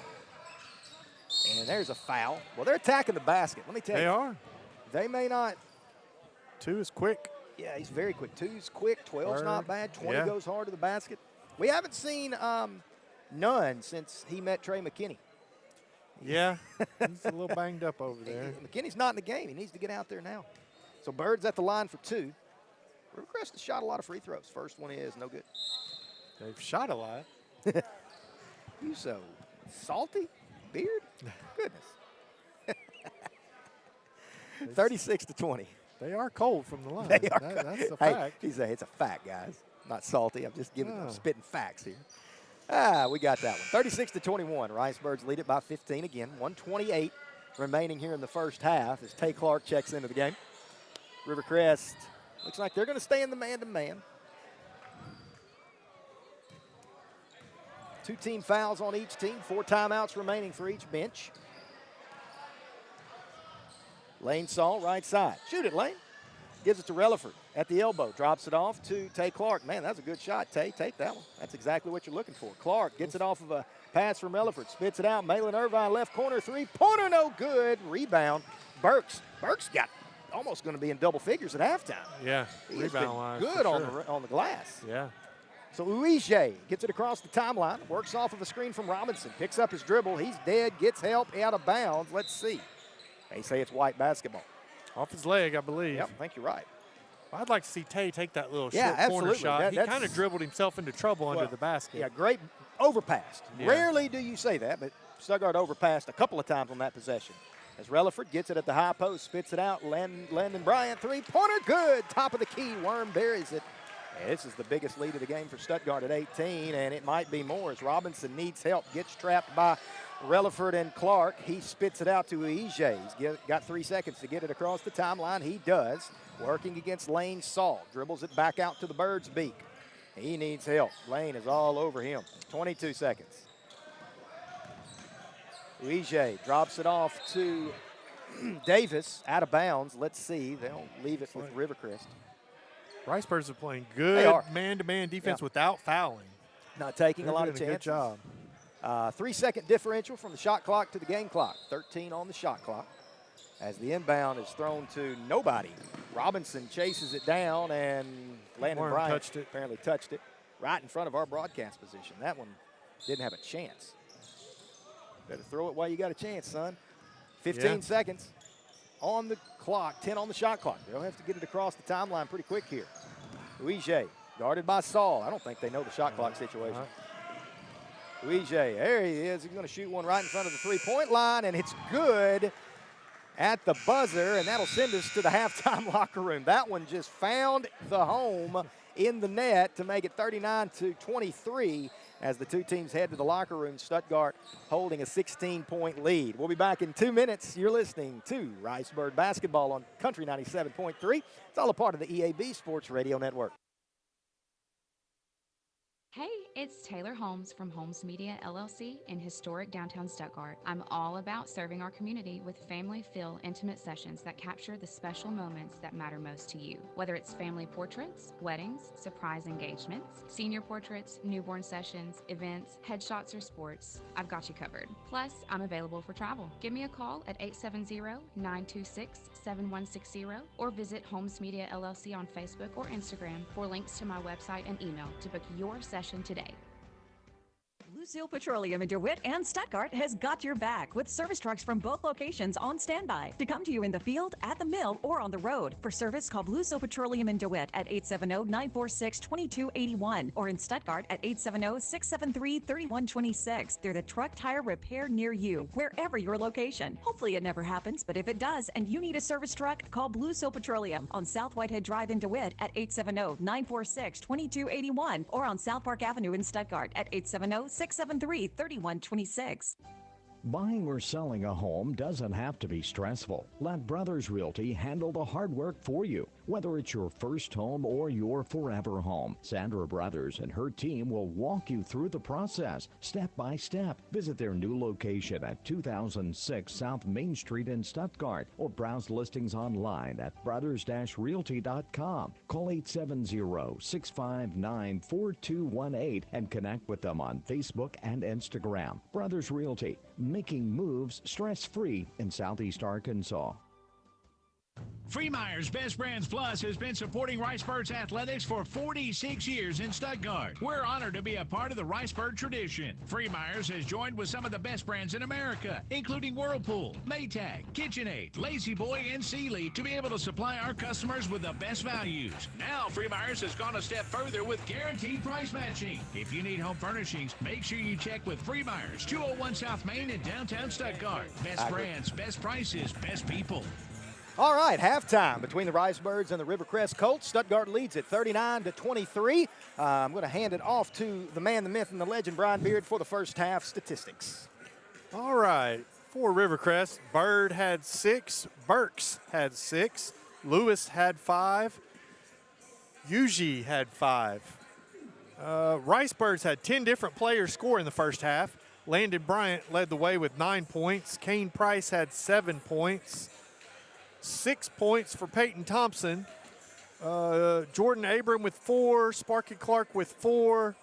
And there's a foul. Well, they're attacking the basket. Let me tell you. They are. They may not. 2 is quick. Yeah, he's very quick. 2's quick. 12's not bad. 20 Yeah. goes hard to the basket. We haven't seen none since he met Trey McKinney. Yeah, he's a little banged up over there. McKinney's not in the game. He needs to get out there now. So Bird's at the line for 2. Rivercrest has shot a lot of free throws. First one is no good. They've shot a lot. You so salty? Beard? Goodness. 36-20. They are cold from the line. They are. That's a Hey, fact. he's it's a fact, guys. Not salty. I'm just No. spitting facts here. We got that one. 36-21. Rice Birds lead it by 15 again. 1:28 remaining here in the first half as Tay Clark checks into the game. Rivercrest looks like they're going to stay in the man-to-man. 2 team fouls on each team. 4 timeouts remaining for each bench. Lane Saul, right side. Shoot it, Lane. gives it to Relaford at the elbow, drops it off to Tay Clark. Man, that's a good shot, Tay. Take that one. That's exactly what you're looking for. Clark gets it off of a pass from Relaford, spits it out. Malin Irvine, left corner, three-pointer, no good. Rebound, Burks. Burks got almost going to be in double figures at halftime. Yeah, He's been good on the glass. Yeah. So Uije gets it across the timeline, works off of a screen from Robinson, picks up his dribble. He's dead, gets help, out of bounds. Let's see. They say it's white basketball. Off his leg, I believe. Yep, I think you're right. I'd like to see Tay take that little Yeah, short absolutely. corner shot. He That's- kind of dribbled himself into trouble under the basket. Yeah, great overpassed. Yeah. Rarely do you say that, but Stuttgart overpassed a couple of times on that possession. As Relaford gets it at the high post, spits it out. Landon Bryant, three-pointer, good. Top of the key, Worm buries it. And this is the biggest lead of the game for Stuttgart at 18, and it might be more as Robinson needs help, gets trapped by Relaford and Clark. He spits it out to Uije. He's got 3 seconds to get it across the timeline. He does. Working against Lane Saul. Dribbles it back out to the bird's beak. He needs help. Lane is all over him. 22 seconds. Uije drops it off to Davis, out of bounds. Let's see. They'll leave it with Rivercrest. Ricebirds are playing They good are. man-to-man defense Yeah. without fouling. Not taking They're a lot of doing a chances. good job. 3-second differential from the shot clock to the game clock. 13 on the shot clock. As the inbound is thrown to nobody. Robinson chases it down, and Landon Worm Bryant touched it. apparently touched it right in front of our broadcast position. That one didn't have a chance. Better throw it while you got a chance, son. 15 seconds on the clock, 10 on the shot clock. They'll have to get it across the timeline pretty quick here. Uije, guarded by Saul. I don't think they know the shot clock situation. Uije, there he is. He's going to shoot one right in front of the three-point line, and it's good at the buzzer, and that'll send us to the halftime locker room. That one just found the home in the net to make it 39-23 as the two teams head to the locker room. Stuttgart holding a 16-point lead. We'll be back in 2 minutes. You're listening to Ricebird Basketball on Country 97.3. It's all a part of the EAB Sports Radio Network. Hey, it's Taylor Holmes from Holmes Media LLC in historic downtown Stuttgart. I'm all about serving our community with family-feel intimate sessions that capture the special moments that matter most to you. Whether it's family portraits, weddings, surprise engagements, senior portraits, newborn sessions, events, headshots, or sports, I've got you covered. Plus, I'm available for travel. Give me a call at 870-926-7160 or visit Holmes Media LLC on Facebook or Instagram for links to my website and email to book your session today. Lucille Petroleum in DeWitt and Stuttgart has got your back with service trucks from both locations on standby to come to you in the field, at the mill, or on the road. For service, call Lucille Petroleum in DeWitt at 870-946-2281 or in Stuttgart at 870-673-3126. They're the truck tire repair near you, wherever your location. Hopefully it never happens, but if it does and you need a service truck, call Lucille Petroleum on South Whitehead Drive in DeWitt at 870-946-2281 or on South Park Avenue in Stuttgart at 870-673-3126. Buying or selling a home doesn't have to be stressful. Let Brothers Realty handle the hard work for you. Whether it's your first home or your forever home, Sandra Brothers and her team will walk you through the process, step by step. Visit their new location at 2006 South Main Street in Stuttgart or browse listings online at brothers-realty.com. Call 870-659-4218 and connect with them on Facebook and Instagram. Brothers Realty, making moves stress-free in Southeast Arkansas. Freemeyer's Best Brands Plus has been supporting Ricebirds athletics for 46 years in Stuttgart. We're honored to be a part of the Ricebird tradition. Freemeyer's has joined with some of the best brands in America, including Whirlpool, Maytag, KitchenAid, Lazy Boy, and Sealy, to be able to supply our customers with the best values. Now Freemeyer's has gone a step further with guaranteed price matching. If you need home furnishings, make sure you check with Freemeyer's, 201 South Main in downtown Stuttgart. Best brands, best prices, best people. All right, halftime between the Ricebirds and the Rivercrest Colts. Stuttgart leads at 39-23. I'm going to hand it off to the man, the myth, and the legend, Brian Beard, for the first half statistics. All right, for Rivercrest, Bird had 6, Burks had 6, Lewis had 5, Yuji had 5. Ricebirds had 10 different players score in the first half. Landon Bryant led the way with 9 points. Kane Price had 7 points. 6 points for Peyton Thompson, Jordan Abram with 4, Sparky Clark with 4,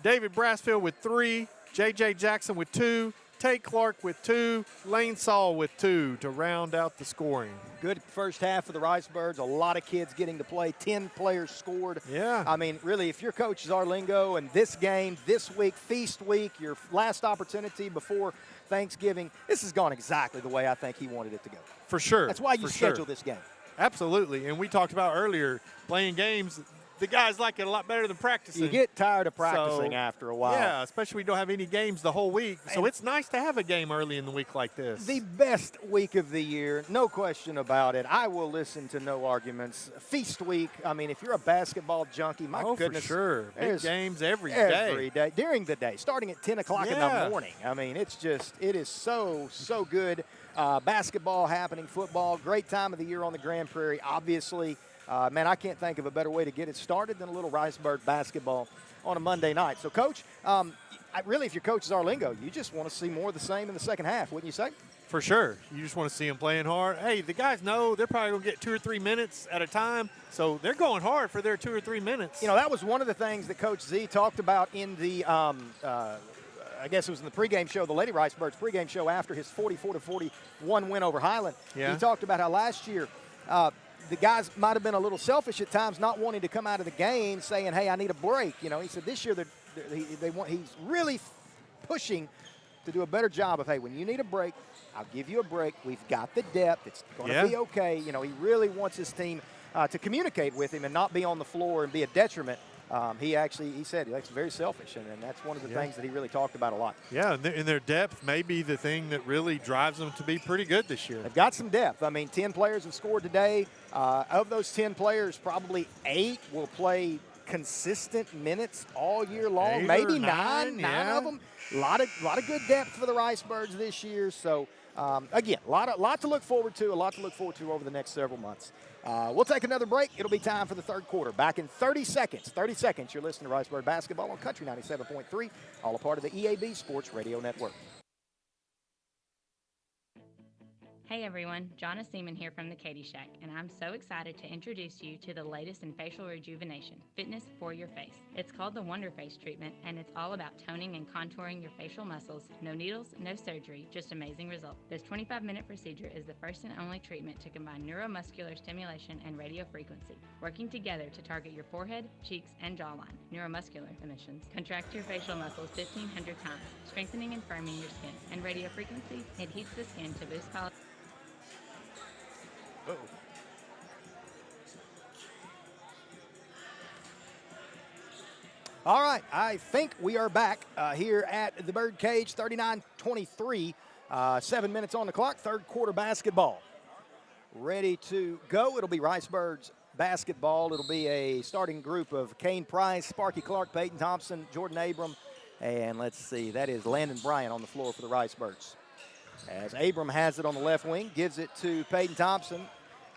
David Brassfield with 3, J.J. Jackson with 2, Tay Clark with 2, Lane Saul with 2 to round out the scoring. Good first half for the Ricebirds. A lot of kids getting to play. 10 players scored. Yeah. I mean, really, if your coach is Arlingo and this game, this week, feast week, your last opportunity before Thanksgiving, this has gone exactly the way I think he wanted it to go. For sure. That's why you schedule this game. Absolutely. And we talked about earlier, playing games, the guys like it a lot better than practicing. You get tired of practicing after a while. Yeah, especially when you don't have any games the whole week. So it's nice to have a game early in the week like this. The best week of the year, no question about it. I will listen to no arguments. Feast week, I mean, if you're a basketball junkie, my goodness. For sure. Big games every day. Every day. During the day, starting at 10 o'clock in the morning. I mean, it is so good. Basketball happening, football, great time of the year on the Grand Prairie, obviously. Man, I can't think of a better way to get it started than a little Ricebird basketball on a Monday night. So, Coach, really, if your coach is Arlingo, you just want to see more of the same in the second half, wouldn't you say? For sure. You just want to see them playing hard. Hey, the guys know they're probably going to get 2 or 3 minutes at a time, so they're going hard for their 2 or 3 minutes. You know, that was one of the things that Coach Z talked about in the I guess it was in the pregame show, the Lady Ricebirds pregame show after his 44-41 win over Highland. Yeah. He talked about how last year the guys might have been a little selfish at times, not wanting to come out of the game saying, hey, I need a break. You know, he said this year he's really pushing to do a better job of, hey, when you need a break, I'll give you a break. We've got the depth. It's going to be okay. You know, he really wants his team to communicate with him and not be on the floor and be a detriment. He said that's very selfish, and that's one of the things that he really talked about a lot. Yeah, and their depth may be the thing that really drives them to be pretty good this year. They've got some depth. I mean, 10 players have scored today. Of those 10 players, probably 8 will play consistent minutes all year long. Maybe nine of them. A lot of good depth for the Ricebirds this year. So, again, a lot to look forward to. A lot to look forward to over the next several months. We'll take another break. It'll be time for the third quarter. Back in 30 seconds. 30 seconds. You're listening to Ricebird Basketball on Country 97.3, all a part of the EAB Sports Radio Network. Hey everyone, Jonna Seaman here from the Katie Shack, and I'm so excited to introduce you to the latest in facial rejuvenation, fitness for your face. It's called the Wonder Face treatment, and it's all about toning and contouring your facial muscles. No needles, no surgery, just amazing results. This 25-minute procedure is the first and only treatment to combine neuromuscular stimulation and radiofrequency, working together to target your forehead, cheeks, and jawline. Neuromuscular emissions contract your facial muscles 1,500 times, strengthening and firming your skin. And radiofrequency, it heats the skin to boost collagen. All right, I think we are back here at the Birdcage, 39-23, 7 minutes on the clock, third quarter basketball. Ready to go. It'll be Ricebirds basketball. It'll be a starting group of Kane Price, Sparky Clark, Peyton Thompson, Jordan Abram, and let's see, that is Landon Bryant on the floor for the Ricebirds. As Abram has it on the left wing, gives it to Peyton Thompson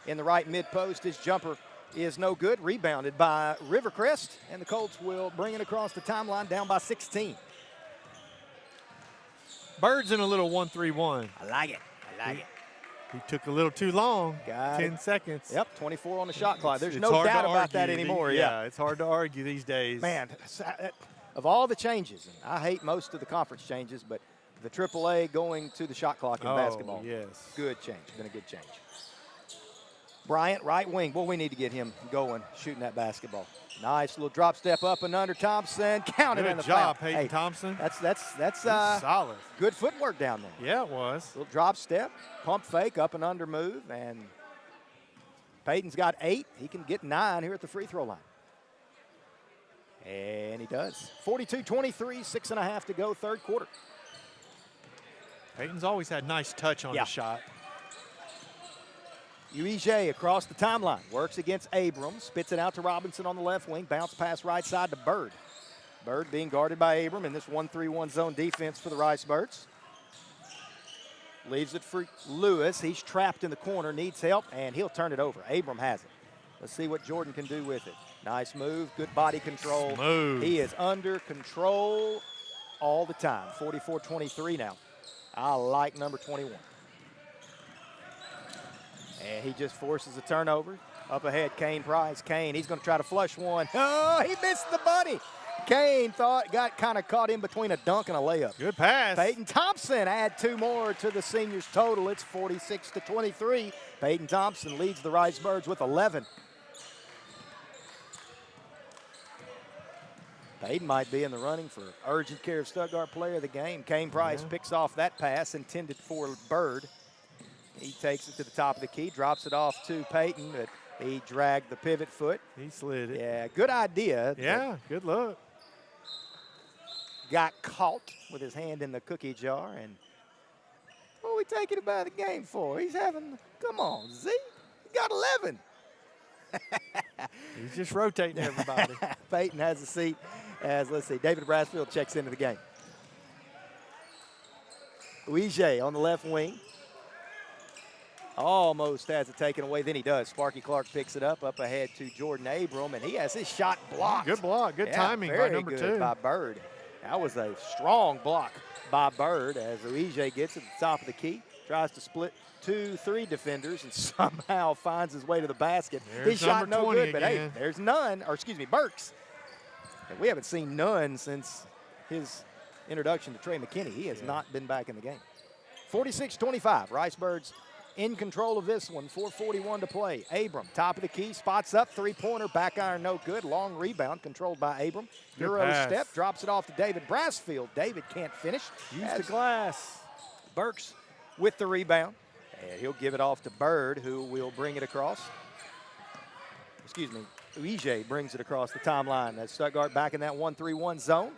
in the right mid-post. His jumper is no good. Rebounded by Rivercrest, and the Colts will bring it across the timeline, down by 16. Birds in a little 1-3-1. I like it. He took a little too long. Got 10 it. seconds. Yep, 24 on the shot clock. There's It's no hard doubt to about that argue. anymore. Yeah, it's hard to argue these days. Man, of all the changes, and I hate most of the conference changes, but the AAA going to the shot clock in basketball. Yes. Good change. Been a good change. Bryant, right wing. Boy, we need to get him going, shooting that basketball. Nice little drop step up and under Thompson. Count it in the foul. Good job, Peyton Thompson. That's solid. Good footwork down there. Yeah, it was. Little drop step, pump fake, up and under move, and Peyton's got 8. He can get 9 here at the free throw line. And he does. 42-23, 6.5 to go, third quarter. Peyton's always had nice touch on the shot. UEJ across the timeline, works against Abrams, spits it out to Robinson on the left wing, bounce pass right side to Bird. Bird being guarded by Abram in this 1-3-1 zone defense for the Ricebirds. Leaves it for Lewis. He's trapped in the corner, needs help, and he'll turn it over. Abram has it. Let's see what Jordan can do with it. Nice move, good body control. Smooth. He is under control all the time. 44-23 now. I like number 21. And he just forces a turnover. Up ahead, Kane Price. Kane, he's going to try to flush one. Oh, he missed the bunny. Kane got kind of caught in between a dunk and a layup. Good pass. Peyton Thompson add 2 more to the seniors' total. It's 46-23. Peyton Thompson leads the Rice Birds with 11. Peyton might be in the running for urgent care of Stuttgart player of the game. Kane Price picks off that pass intended for Bird. He takes it to the top of the key, drops it off to Peyton, but he dragged the pivot foot. He slid it. Yeah, good idea. Yeah, good look. Got caught with his hand in the cookie jar, and what are we taking him out of the game for? He's having, come on, Z, he got 11. He's just rotating everybody. Peyton has a seat as, let's see, David Brassfield checks into the game. Uije on the left wing. Almost has it taken away, then he does. Sparky Clark picks it up ahead to Jordan Abram, and he has his shot blocked. Good block, good timing by number 2. Very good by Bird. That was a strong block by Bird as Uije gets at the top of the key, tries to split 2-3 defenders, and somehow finds his way to the basket. His shot no good, but hey, there's Burks. And we haven't seen none since his introduction to Trey McKinney. He has not been back in the game. 46-25, Rice Birds in control of this one, 4:41 to play. Abram, top of the key, spots up, 3-pointer, back iron, no good. Long rebound controlled by Abram. Euro step, drops it off to David Brassfield. David can't finish. Use the glass. Burks with the rebound. And he'll give it off to Bird, who will bring it across. Excuse me, Uije brings it across the timeline. That's Stuttgart back in that 1-3-1 zone.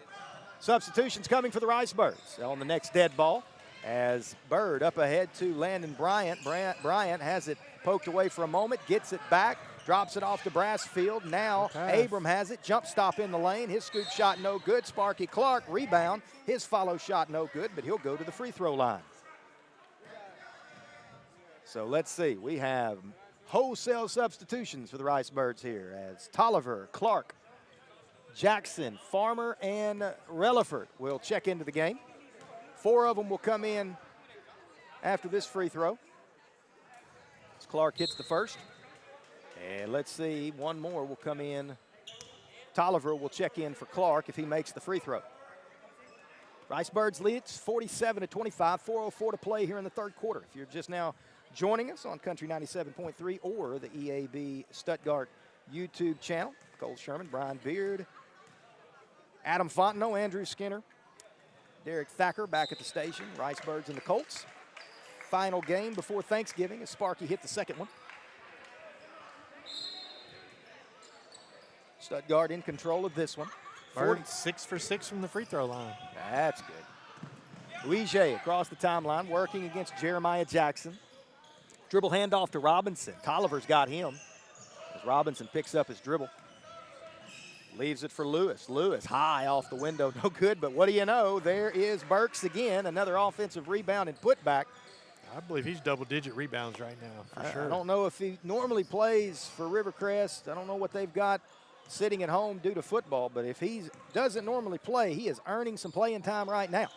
Substitutions coming for the Rice Birds on the next dead ball. As Bird up ahead to Landon Bryant. Bryant has it poked away for a moment, gets it back, drops it off to Brassfield. Now Abram has it, jump stop in the lane. His scoop shot no good. Sparky Clark rebound. His follow shot no good, but he'll go to the free throw line. So let's see. We have wholesale substitutions for the Rice Birds here as Tolliver, Clark, Jackson, Farmer, and Relaford will check into the game. 4 of them will come in after this free throw. As Clark hits the first. And let's see, 1 more will come in. Tolliver will check in for Clark if he makes the free throw. Rice Birds leads 47-25, 4:04 to play here in the third quarter. If you're just now joining us on Country 97.3 or the EAB Stuttgart YouTube channel, Cole Sherman, Brian Beard, Adam Fontenot, Andrew Skinner, Derek Thacker back at the station. Rice Birds and the Colts. Final game before Thanksgiving as Sparky hit the second one. Stuttgart in control of this one. Bird 6 for 6 from the free throw line. That's good. Uije across the timeline working against Jeremiah Jackson. Dribble handoff to Robinson. Tolliver's got him as Robinson picks up his dribble. Leaves it for Lewis. Lewis high off the window, no good, but what do you know? There is Burks again, another offensive rebound and putback. I believe he's double-digit rebounds right now, for sure. I don't know if he normally plays for Rivercrest. I don't know what they've got sitting at home due to football, but if he doesn't normally play, he is earning some playing time right now.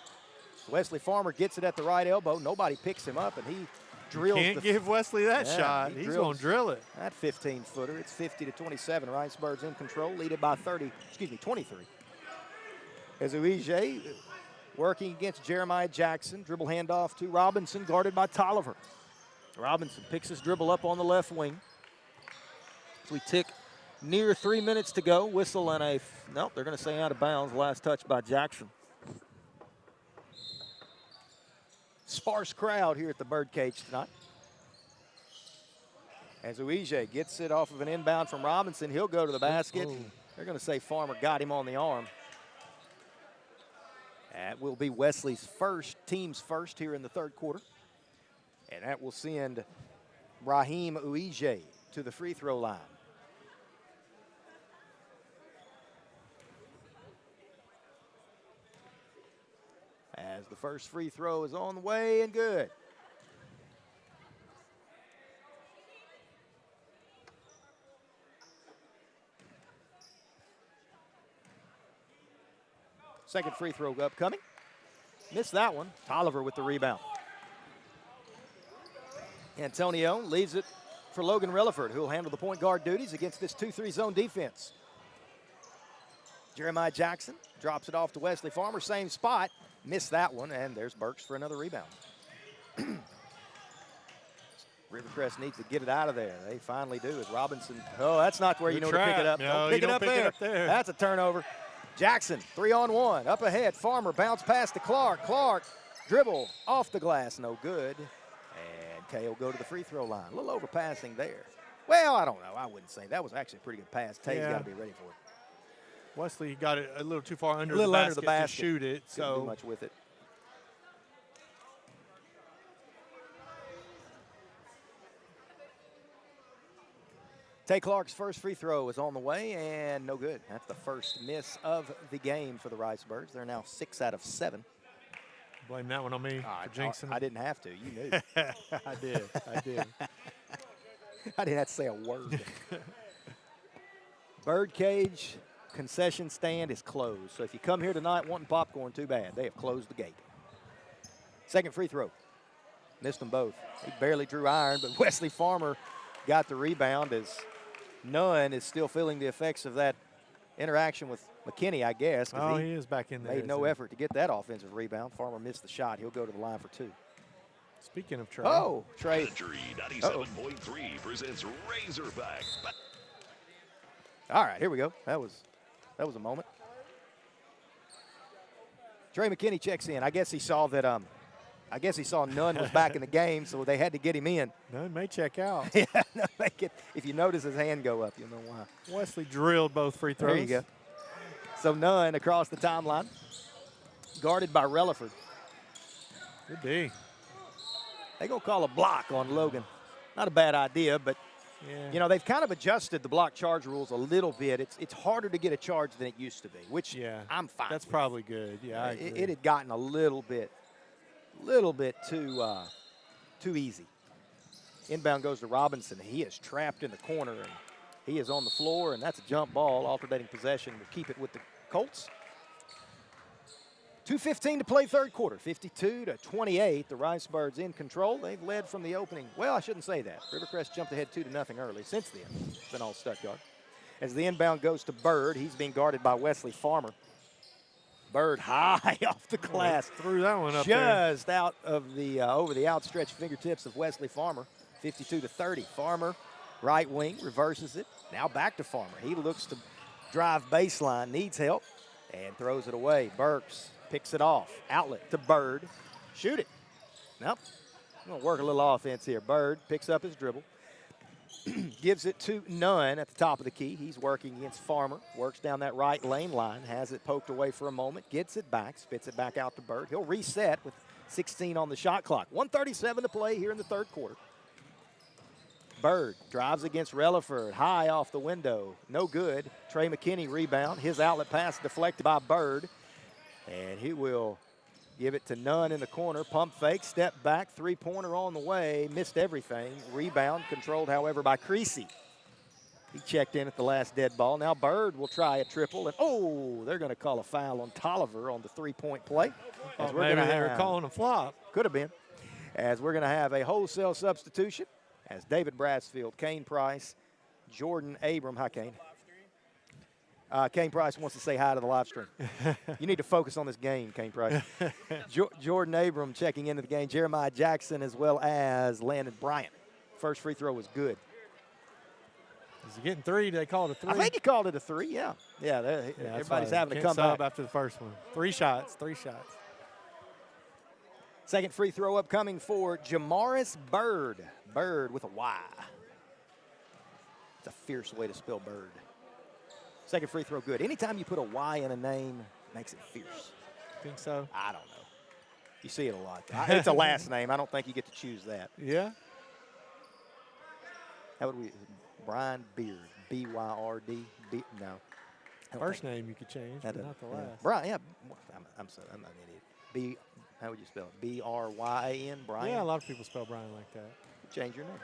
Wesley Farmer gets it at the right elbow. Nobody picks him up, and he drills. Can't give Wesley that shot. He's going to drill it. That 15-footer. It's 50-27. Rice Birds in control, leaded by 23. As Uije working against Jeremiah Jackson. Dribble handoff to Robinson, guarded by Tolliver. Robinson picks his dribble up on the left wing. As we tick near 3 minutes to go. Whistle and nope, they're going to say out of bounds. Last touch by Jackson. Sparse crowd here at the Birdcage tonight. As Uije gets it off of an inbound from Robinson, he'll go to the basket. They're going to say Farmer got him on the arm. That will be Wesley's team's first here in the third quarter. And that will send Raheem Uije to the free throw line. As the first free throw is on the way and good. Second free throw upcoming. Missed that one. Tolliver with the rebound. Antonio leaves it for Logan Relaford, who will handle the point guard duties against this 2-3 zone defense. Jeremiah Jackson drops it off to Wesley Farmer, same spot. Missed that one, and there's Burks for another rebound. Rivercrest needs to get it out of there. They finally do as Robinson. Oh, that's not where you know to pick it up. No, don't pick you it up don't pick there. it up there. That's a turnover. Jackson, 3-on-1, up ahead. Farmer bounce pass to Clark. Clark, dribble off the glass, no good. And Tay will go to the free throw line. A little overpassing there. Well, I don't know. I wouldn't say. That was actually a pretty good pass. Tay's got to be ready for it. Wesley got it a little too far under the basket to shoot it. Couldn't do much with it. Tay Clark's first free throw is on the way, and no good. That's the first miss of the game for the Ricebirds. They're now 6 out of 7. Blame that one on me for jinxing. I didn't have to. You knew. I did. I didn't have to say a word. Birdcage concession stand is closed. So if you come here tonight wanting popcorn, too bad. They have closed the gate. Second free throw. Missed them both. He barely drew iron, but Wesley Farmer got the rebound as Nunn is still feeling the effects of that interaction with McKinney, I guess. Oh, he is back in there. Made no effort to get that offensive rebound. Farmer missed the shot. He'll go to the line for 2. Speaking of Trey. Oh, Trey. Country 97.3 presents Razorback. All right, here we go. That was a moment. Trey McKinney checks in. I guess he saw that Nunn was back in the game, so they had to get him in. Nunn may check out. Yeah, if you notice his hand go up, you'll know why. Wesley drilled both free throws. There you go. So Nunn across the timeline, guarded by Relaford. Good D. They gonna call a block on Logan. Not a bad idea, but you know they've kind of adjusted the block charge rules a little bit. It's harder to get a charge than it used to be, which I'm fine. That's with. probably good. Yeah, I agree. It had gotten a little bit too easy. Inbound goes to Robinson. He is trapped in the corner, and he is on the floor, and that's a jump ball. Alternating possession will keep it with the Colts. 2:15 to play third quarter, 52-28. The Ricebirds in control. They've led from the opening. Well, I shouldn't say that. Rivercrest jumped ahead 2-0 early. Since then, it's been all Stuttgart. As the inbound goes to Bird, he's being guarded by Wesley Farmer. Bird high off the glass. Threw that one up just there. Out of the over the outstretched fingertips of Wesley Farmer. 52-30. Farmer, right wing, reverses it. Now back to Farmer. He looks to drive baseline, needs help, and throws it away. Burks picks it off. Outlet to Bird. Shoot it. Nope. I'm going to work a little offense here. Bird picks up his dribble. Gives it to Nunn at the top of the key. He's working against Farmer. Works down that right lane line. Has it poked away for a moment. Gets it back. Spits it back out to Bird. He'll reset with 16 on the shot clock. 1:37 to play here in the third quarter. Bird drives against Relaford. High off the window. No good. Trey McKinney rebound. His outlet pass deflected by Bird. And he will give it to Nunn in the corner. Pump fake, step back, three-pointer on the way. Missed everything. Rebound controlled, however, by Creasy. He checked in at the last dead ball. Now Bird will try a triple. And, oh, they're going to call a foul on Tolliver on the three-point play. As we're maybe they were calling a flop. Could have been. As we're going to have a wholesale substitution as David Brassfield, Kane Price, Jordan Abram. Hi, Kane. Kane Price wants to say hi to the live stream. You need to focus on this game, Kane Price. Jordan Abram checking into the game. Jeremiah Jackson as well as Landon Bryant. First free throw was good. Is he getting 3? Did they call it a 3? I think he called it a 3, yeah. Everybody's having to come back. After the first one. 3 shots. Second free throw upcoming for Jamaris Bird. Bird with a Y. It's a fierce way to spell Bird. Second free throw good. Anytime you put a Y in a name, it makes it fierce. Think so? I don't know. You see it a lot. It's a last name. I don't think you get to choose that. Yeah? How would we? Brian Beard. B-Y-R-D. No. First name you could change, but not the last. Brian, yeah. I'm an idiot. How would you spell it? B-R-Y-A-N, Brian? Yeah, a lot of people spell Brian like that. Change your name.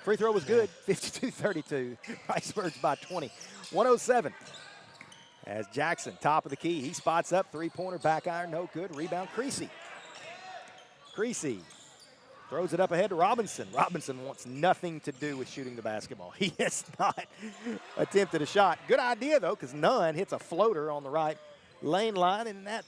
Free throw was good. 52-32. Ricebirds by 20. 107. As Jackson, top of the key. He spots up. Three-pointer, back iron, no good. Rebound, Creasy. Creasy Throws it up ahead to Robinson. Robinson wants nothing to do with shooting the basketball. He has not attempted a shot. Good idea, though, because Nunn hits a floater on the right lane line, and that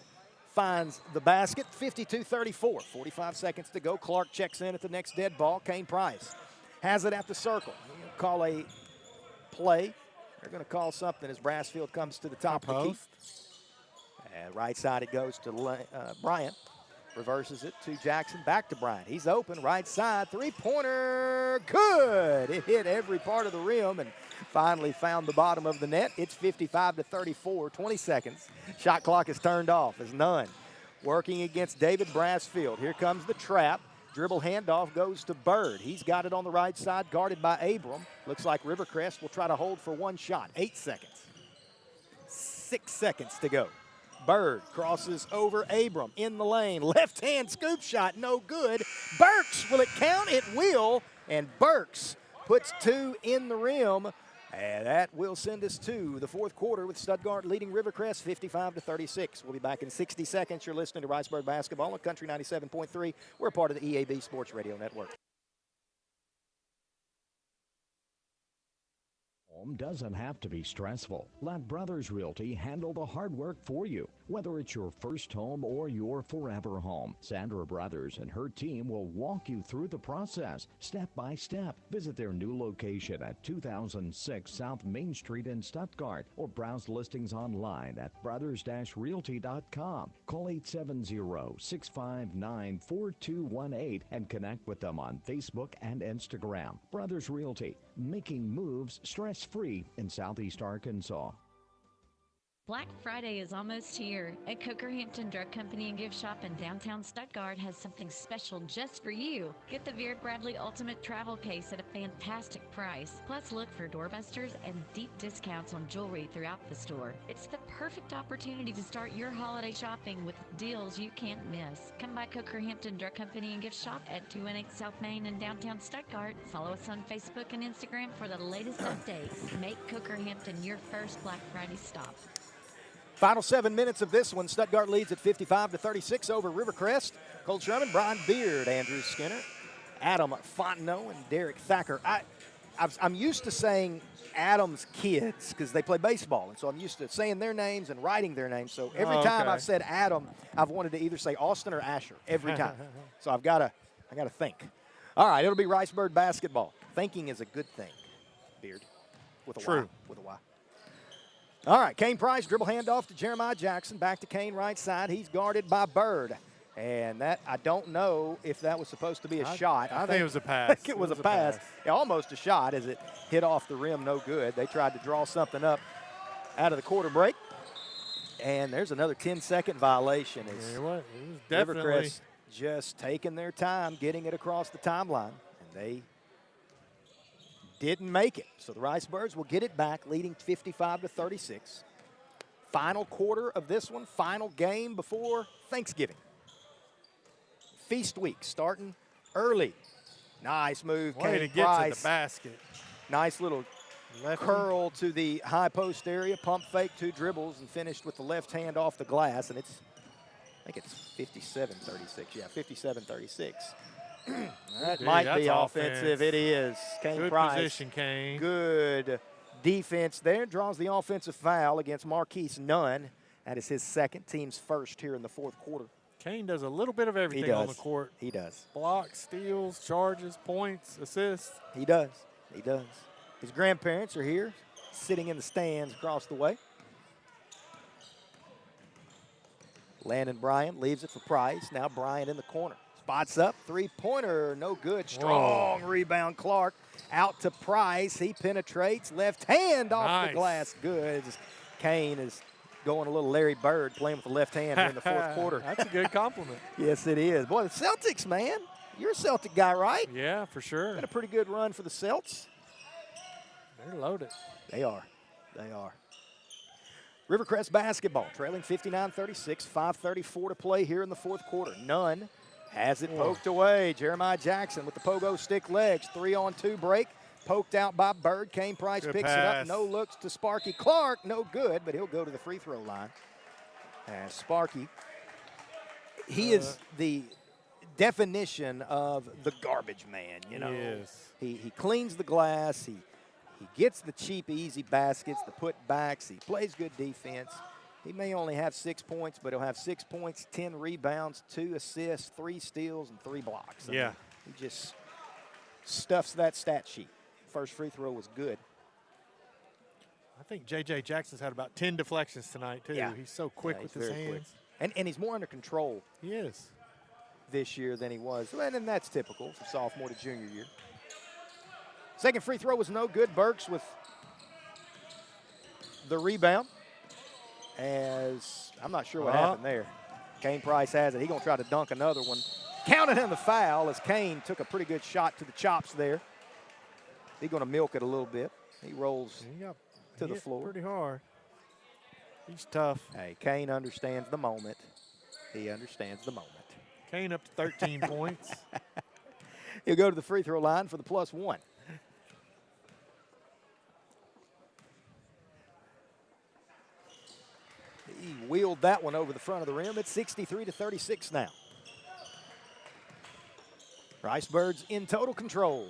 finds the basket. 52-34, 45 seconds to go. Clark checks in at the next dead ball. Kane Price has it at the circle. He'll call a play. They're going to call something as Brassfield comes to the top of the key. And right side it goes to Bryant. Reverses it to Jackson, back to Bryant. He's open, right side, three-pointer, good. It hit every part of the rim and finally found the bottom of the net. It's 55-34, 20 seconds. Shot clock is turned off as Nunn working against David Brassfield. Here comes the trap. Dribble handoff goes to Bird. He's got it on the right side, guarded by Abram. Looks like Rivercrest will try to hold for one shot. 8 seconds. 6 seconds to go. Bird crosses over Abram in the lane. Left hand scoop shot, no good. Burks, will it count? It will. And Burks puts 2 in the rim. And that will send us to the fourth quarter with Stuttgart leading Rivercrest 55-36. We'll be back in 60 seconds. You're listening to Riceburg Basketball on Country 97.3. We're part of the EAB Sports Radio Network. Home doesn't have to be stressful. Let Brothers Realty handle the hard work for you. Whether it's your first home or your forever home, Sandra Brothers and her team will walk you through the process, step by step. Visit their new location at 2006 South Main Street in Stuttgart or browse listings online at brothers-realty.com. Call 870-659-4218 and connect with them on Facebook and Instagram. Brothers Realty, making moves stress-free in Southeast Arkansas. Black Friday is almost here. At Coker Hampton Drug Company and Gift Shop in downtown Stuttgart has something special just for you. Get the Veer Bradley Ultimate Travel Case at a fantastic price. Plus, look for doorbusters and deep discounts on jewelry throughout the store. It's the perfect opportunity to start your holiday shopping with deals you can't miss. Come by Coker Hampton Drug Company and Gift Shop at 218 South Main in downtown Stuttgart. Follow us on Facebook and Instagram for the latest updates. Make Coker Hampton your first Black Friday stop. Final 7 minutes of this one. Stuttgart leads at 55-36 over Rivercrest. Cole Sherman, Brian Beard, Andrew Skinner, Adam Fontenot, and Derek Thacker. I'm used to saying Adam's kids because they play baseball, and so I'm used to saying their names and writing their names. So every time I've said Adam, I've wanted to either say Austin or Asher every time. So I gotta think. All right, it'll be Riceburg basketball. Thinking is a good thing, Beard, with a True. Y. With a Y. All right, Kane Price, dribble handoff to Jeremiah Jackson. Back to Kane, right side. He's guarded by Bird. And that, I don't know if that was supposed to be a shot. I think it was a pass. I think it was a pass. Yeah, almost a shot as it hit off the rim, no good. They tried to draw something up out of the quarter break. And there's another 10-second violation. It was definitely. Rivercrest just taking their time getting it across the timeline. And they didn't make it. So the Ricebirds will get it back, leading 55-36. Final quarter of this one, final game before Thanksgiving. Feast week starting early. Nice move, Way Kane to get Price. to the basket. Nice little curl to the high post area, pump fake, 2 dribbles, and finished with the left hand off the glass. And it's, I think it's 57-36. Yeah, 57-36. That might be offensive. It is. Kane Good Price. position, Kane. Good defense there. Draws the offensive foul against Marquise Nunn. That is his second, team's first here in the fourth quarter. Kane does a little bit of everything on the court. He does. Blocks, steals, charges, points, assists. He does. He does. His grandparents are here, sitting in the stands across the way. Landon Bryant leaves it for Price. Now Bryant in the corner. Spots up, 3-pointer, no good. Strong rebound, Clark. Out to Price. He penetrates, left hand off the glass. Good. Kane is going a little Larry Bird, playing with the left hand here in the fourth quarter. That's a good compliment. Yes, it is. Boy, the Celtics, man. You're a Celtic guy, right? Yeah, for sure. Been a pretty good run for the Celts. They're loaded. They are. They are. Rivercrest basketball, trailing 59-36, 5:34 to play here in the fourth quarter. Nunn has it poked away. Jeremiah Jackson with the pogo stick legs. 3-on-2 break. Poked out by Bird. Kane Price Good picks pass. it up. No looks to Sparky Clark. No good, but he'll go to the free throw line. And Sparky, he is the definition of the garbage man, you know. Yes. He cleans the glass. He gets the cheap, easy baskets, the putbacks. He plays good defense. He may only have 6 points, but he'll have 6 points, 10 rebounds, 2 assists, 3 steals, and 3 blocks. I mean, he just stuffs that stat sheet. First free throw was good. I think J.J. Jackson's had about 10 deflections tonight, too. Yeah. He's so quick with his hands. And he's more under control. He is. This year than he was. And that's typical from sophomore to junior year. Second free throw was no good. Burks with the rebound. As I'm not sure what happened there. Kane Price has it. He's going to try to dunk another one. Counted in the foul as Kane took a pretty good shot to the chops there. He's going to milk it a little bit. He rolls to the floor. Pretty hard. He's tough. Hey, Kane understands the moment. He understands the moment. Kane up to 13 points. He'll go to the free throw line for the +1. He wheeled that one over the front of the rim. It's 63-36 now. Ricebirds in total control.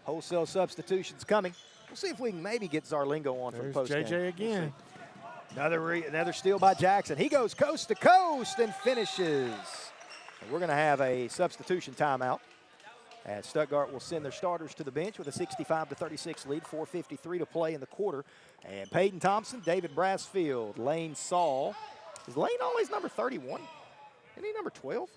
Wholesale substitutions coming. We'll see if we can maybe get Zarlingo on for the postgame. JJ again. Another steal by Jackson. He goes coast to coast and finishes. And we're going to have a substitution timeout as Stuttgart will send their starters to the bench with a 65-36 lead, 4:53 to play in the quarter. And Peyton Thompson, David Brassfield, Lane Saul. Is Lane always number 31? Isn't he number 12?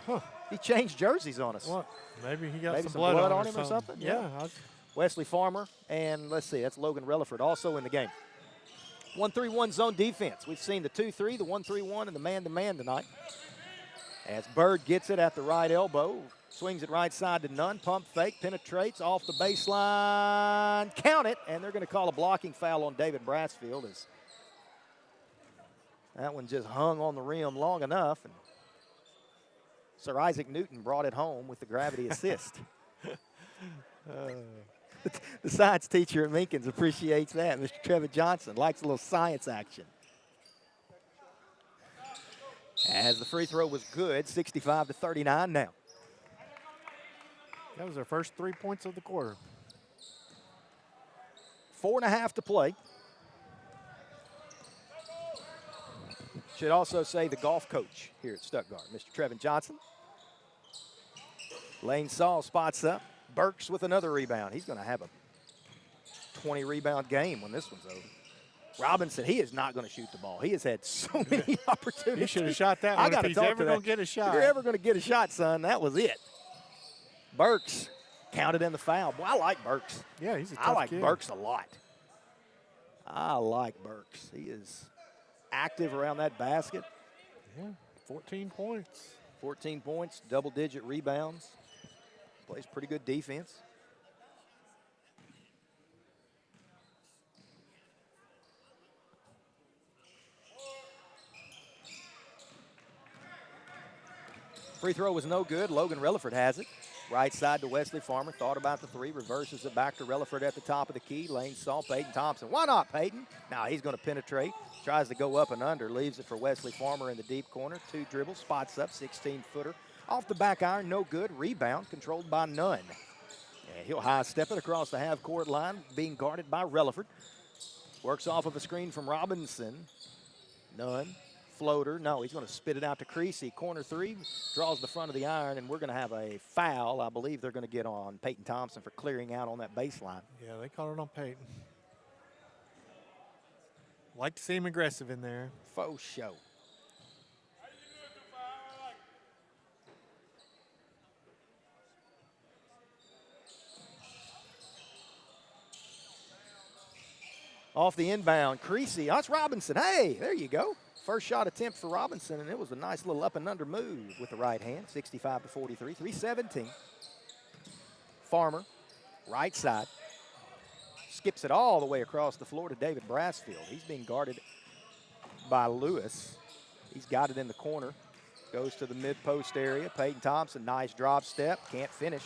Huh. He changed jerseys on us. What? Maybe he got Maybe some blood on him or something? Yeah. Wesley Farmer, and let's see, that's Logan Relaford also in the game. 1-3-1 zone defense. We've seen the 2-3, the 1-3-1, and the man-to-man tonight. As Bird gets it at the right elbow, swings it right side to Nunn, pump fake, penetrates off the baseline, count it, and they're going to call a blocking foul on David Brassfield as that one just hung on the rim long enough. And Sir Isaac Newton brought it home with the gravity assist. The science teacher at Minkins appreciates that. Mr. Trevor Johnson likes a little science action. As the free throw was good, 65-39 now. That was their first 3 points of the quarter. 4.5 to play. Should also say the golf coach here at Stuttgart, Mr. Trevin Johnson. Lane Saul spots up. Burks with another rebound. He's going to have a 20-rebound game when this one's over. Robinson, he is not going to shoot the ball. He has had so many opportunities. He should have shot that one if he's ever going to get a shot. If you're ever going to get a shot, son, that was it. Burks counted in the foul. Boy, I like Burks. Yeah, he's a tough I like kid. Burks a lot. I like Burks. He is active around that basket. Yeah, 14 points. 14 points, double-digit rebounds. Plays pretty good defense. Free throw was no good. Logan Relaford has it. Right side to Wesley Farmer. Thought about the three. Reverses it back to Relaford at the top of the key. Lane Saul, Peyton Thompson. Why not, Peyton? Now he's going to penetrate. Tries to go up and under. Leaves it for Wesley Farmer in the deep corner. 2 dribbles. Spots up. 16-footer. Off the back iron. No good. Rebound controlled by Nunn. And he'll high step it across the half-court line, being guarded by Relaford. Works off of a screen from Robinson. Nunn. Floater. No, he's going to spit it out to Creasy. Corner 3. Draws the front of the iron, and we're going to have a foul. I believe they're going to get on Peyton Thompson for clearing out on that baseline. Yeah, they called it on Peyton. Like to see him aggressive in there. Faux show. Off the inbound, Creasy. That's Robinson. Hey, there you go. First shot attempt for Robinson, and it was a nice little up and under move with the right hand. 65-43, 3:17. Farmer, right side. Skips it all the way across the floor to David Brassfield. He's being guarded by Lewis. He's got it in the corner. Goes to the mid-post area. Peyton Thompson, nice drop step. Can't finish.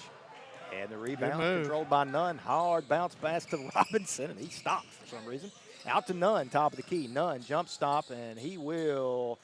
And the rebound controlled by Nunn. Hard bounce pass to Robinson, and he stops for some reason. Out to Nunn, top of the key. Nunn, jump stop, and he will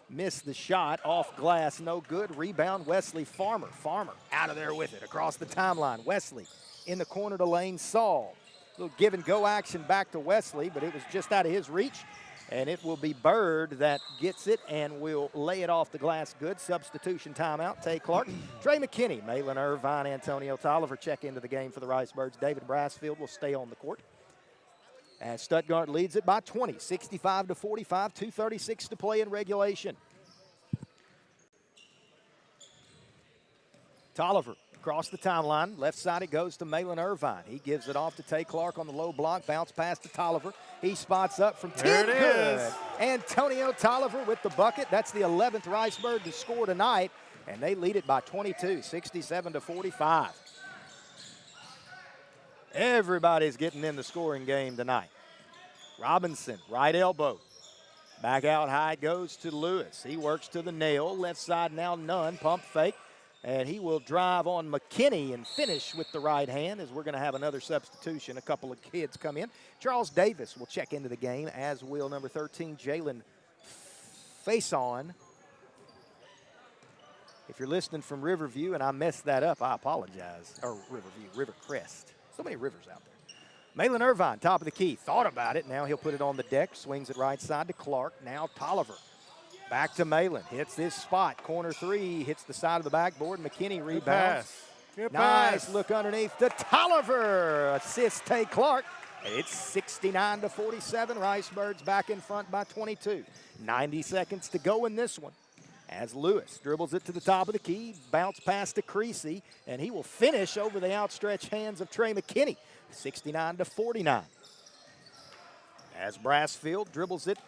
missed the shot off glass, no good. Rebound, Wesley Farmer. Farmer out of there with it across the timeline. Wesley in the corner to Lane Saul. Little give and go action back to Wesley, but it was just out of his reach. And it will be Bird that gets it and will lay it off the glass. Good substitution timeout. Tay Clark, Trey McKinney, Malin Irvine, Antonio Tolliver check into the game for the Rice Birds. David Brassfield will stay on the court. As Stuttgart leads it by 20, 65-45, 2:36 to play in regulation. Tolliver across the timeline. Left side it goes to Malin Irvine. He gives it off to Tay Clark on the low block. Bounce pass to Tolliver. He spots up from 10. There it Good. is. Antonio Tolliver with the bucket. That's the 11th Rice Bird to score tonight. And they lead it by 22, 67-45. Everybody's getting in the scoring game tonight. Robinson, right elbow. Back out high goes to Lewis. He works to the nail. Left side now none. Pump fake. And he will drive on McKinney and finish with the right hand as we're going to have another substitution. A couple of kids come in. Charles Davis will check into the game, as will number 13, Jalen Faison. If you're listening from Riverview and I messed that up, I apologize. Or Riverview, Rivercrest. So many rivers out there. Malin Irvine, top of the key. Thought about it. Now he'll put it on the deck. Swings it right side to Clark. Now Tolliver. Back to Malin. Hits this spot. Corner three. Hits the side of the backboard. McKinney rebounds. Good Nice pass. look underneath to Tolliver. Assist Tay Clark. It's 69-47. Rice Birds back in front by 22. 90 seconds to go in this one. As Lewis dribbles it to the top of the key. Bounce pass to Creasy. And he will finish over the outstretched hands of Trey McKinney. 69-49. As Brassfield dribbles it.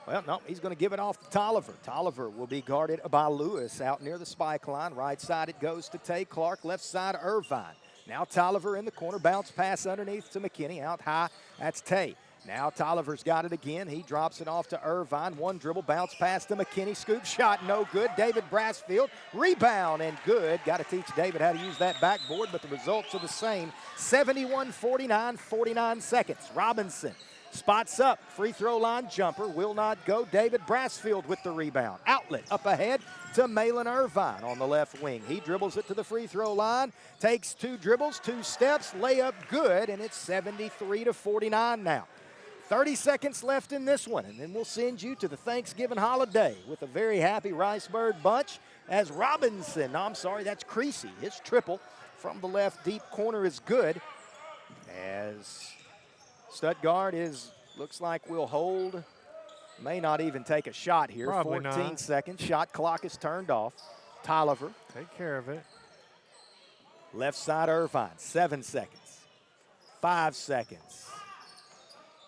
Well, no, he's going to give it off to Tolliver. Tolliver will be guarded by Lewis out near the spike line. Right side it goes to Tay Clark. Left side Irvine. Now Tolliver in the corner. Bounce pass underneath to McKinney. Out high, that's Tay. Now Tolliver's got it again. He drops it off to Irvine. One dribble, bounce pass to McKinney. Scoop shot, no good. David Brassfield, rebound and good. Got to teach David how to use that backboard, but the results are the same. 71-49, 49 seconds. Robinson spots up, free throw line jumper, will not go. David Brassfield with the rebound. Outlet up ahead to Malin Irvine on the left wing. He dribbles it to the free throw line, takes two dribbles, two steps, layup good, and it's 73-49 now. 30 seconds left in this one, and then we'll send you to the Thanksgiving holiday with a very happy Rice Bird bunch as Robinson, no, I'm sorry, that's Creasy. His triple from the left deep corner is good as Stuttgart looks like we'll hold, may not even take a shot here. Probably 14 not. seconds, shot clock is turned off. Tolliver. Take care of it. Left side Irvine, 7 seconds, 5 seconds.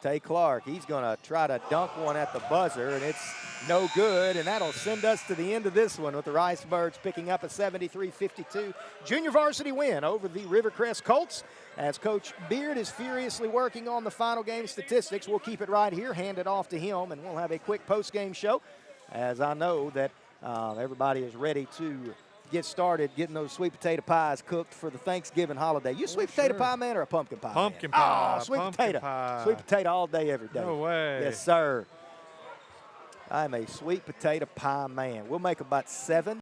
Tay Clark, he's going to try to dunk one at the buzzer, and it's no good, and that'll send us to the end of this one with the Rice Birds picking up a 73-52 junior varsity win over the Rivercrest Colts. As Coach Beard is furiously working on the final game statistics, we'll keep it right here, hand it off to him, and we'll have a quick post-game show, as I know that everybody is ready to get started getting those sweet potato pies cooked for the Thanksgiving holiday. You a sweet potato pie man or a pumpkin pie Pumpkin man? pie. Oh, sweet Pumpkin potato. pie. Sweet potato all day, every day. No way. Yes, sir. I'm a sweet potato pie man. We'll make about 7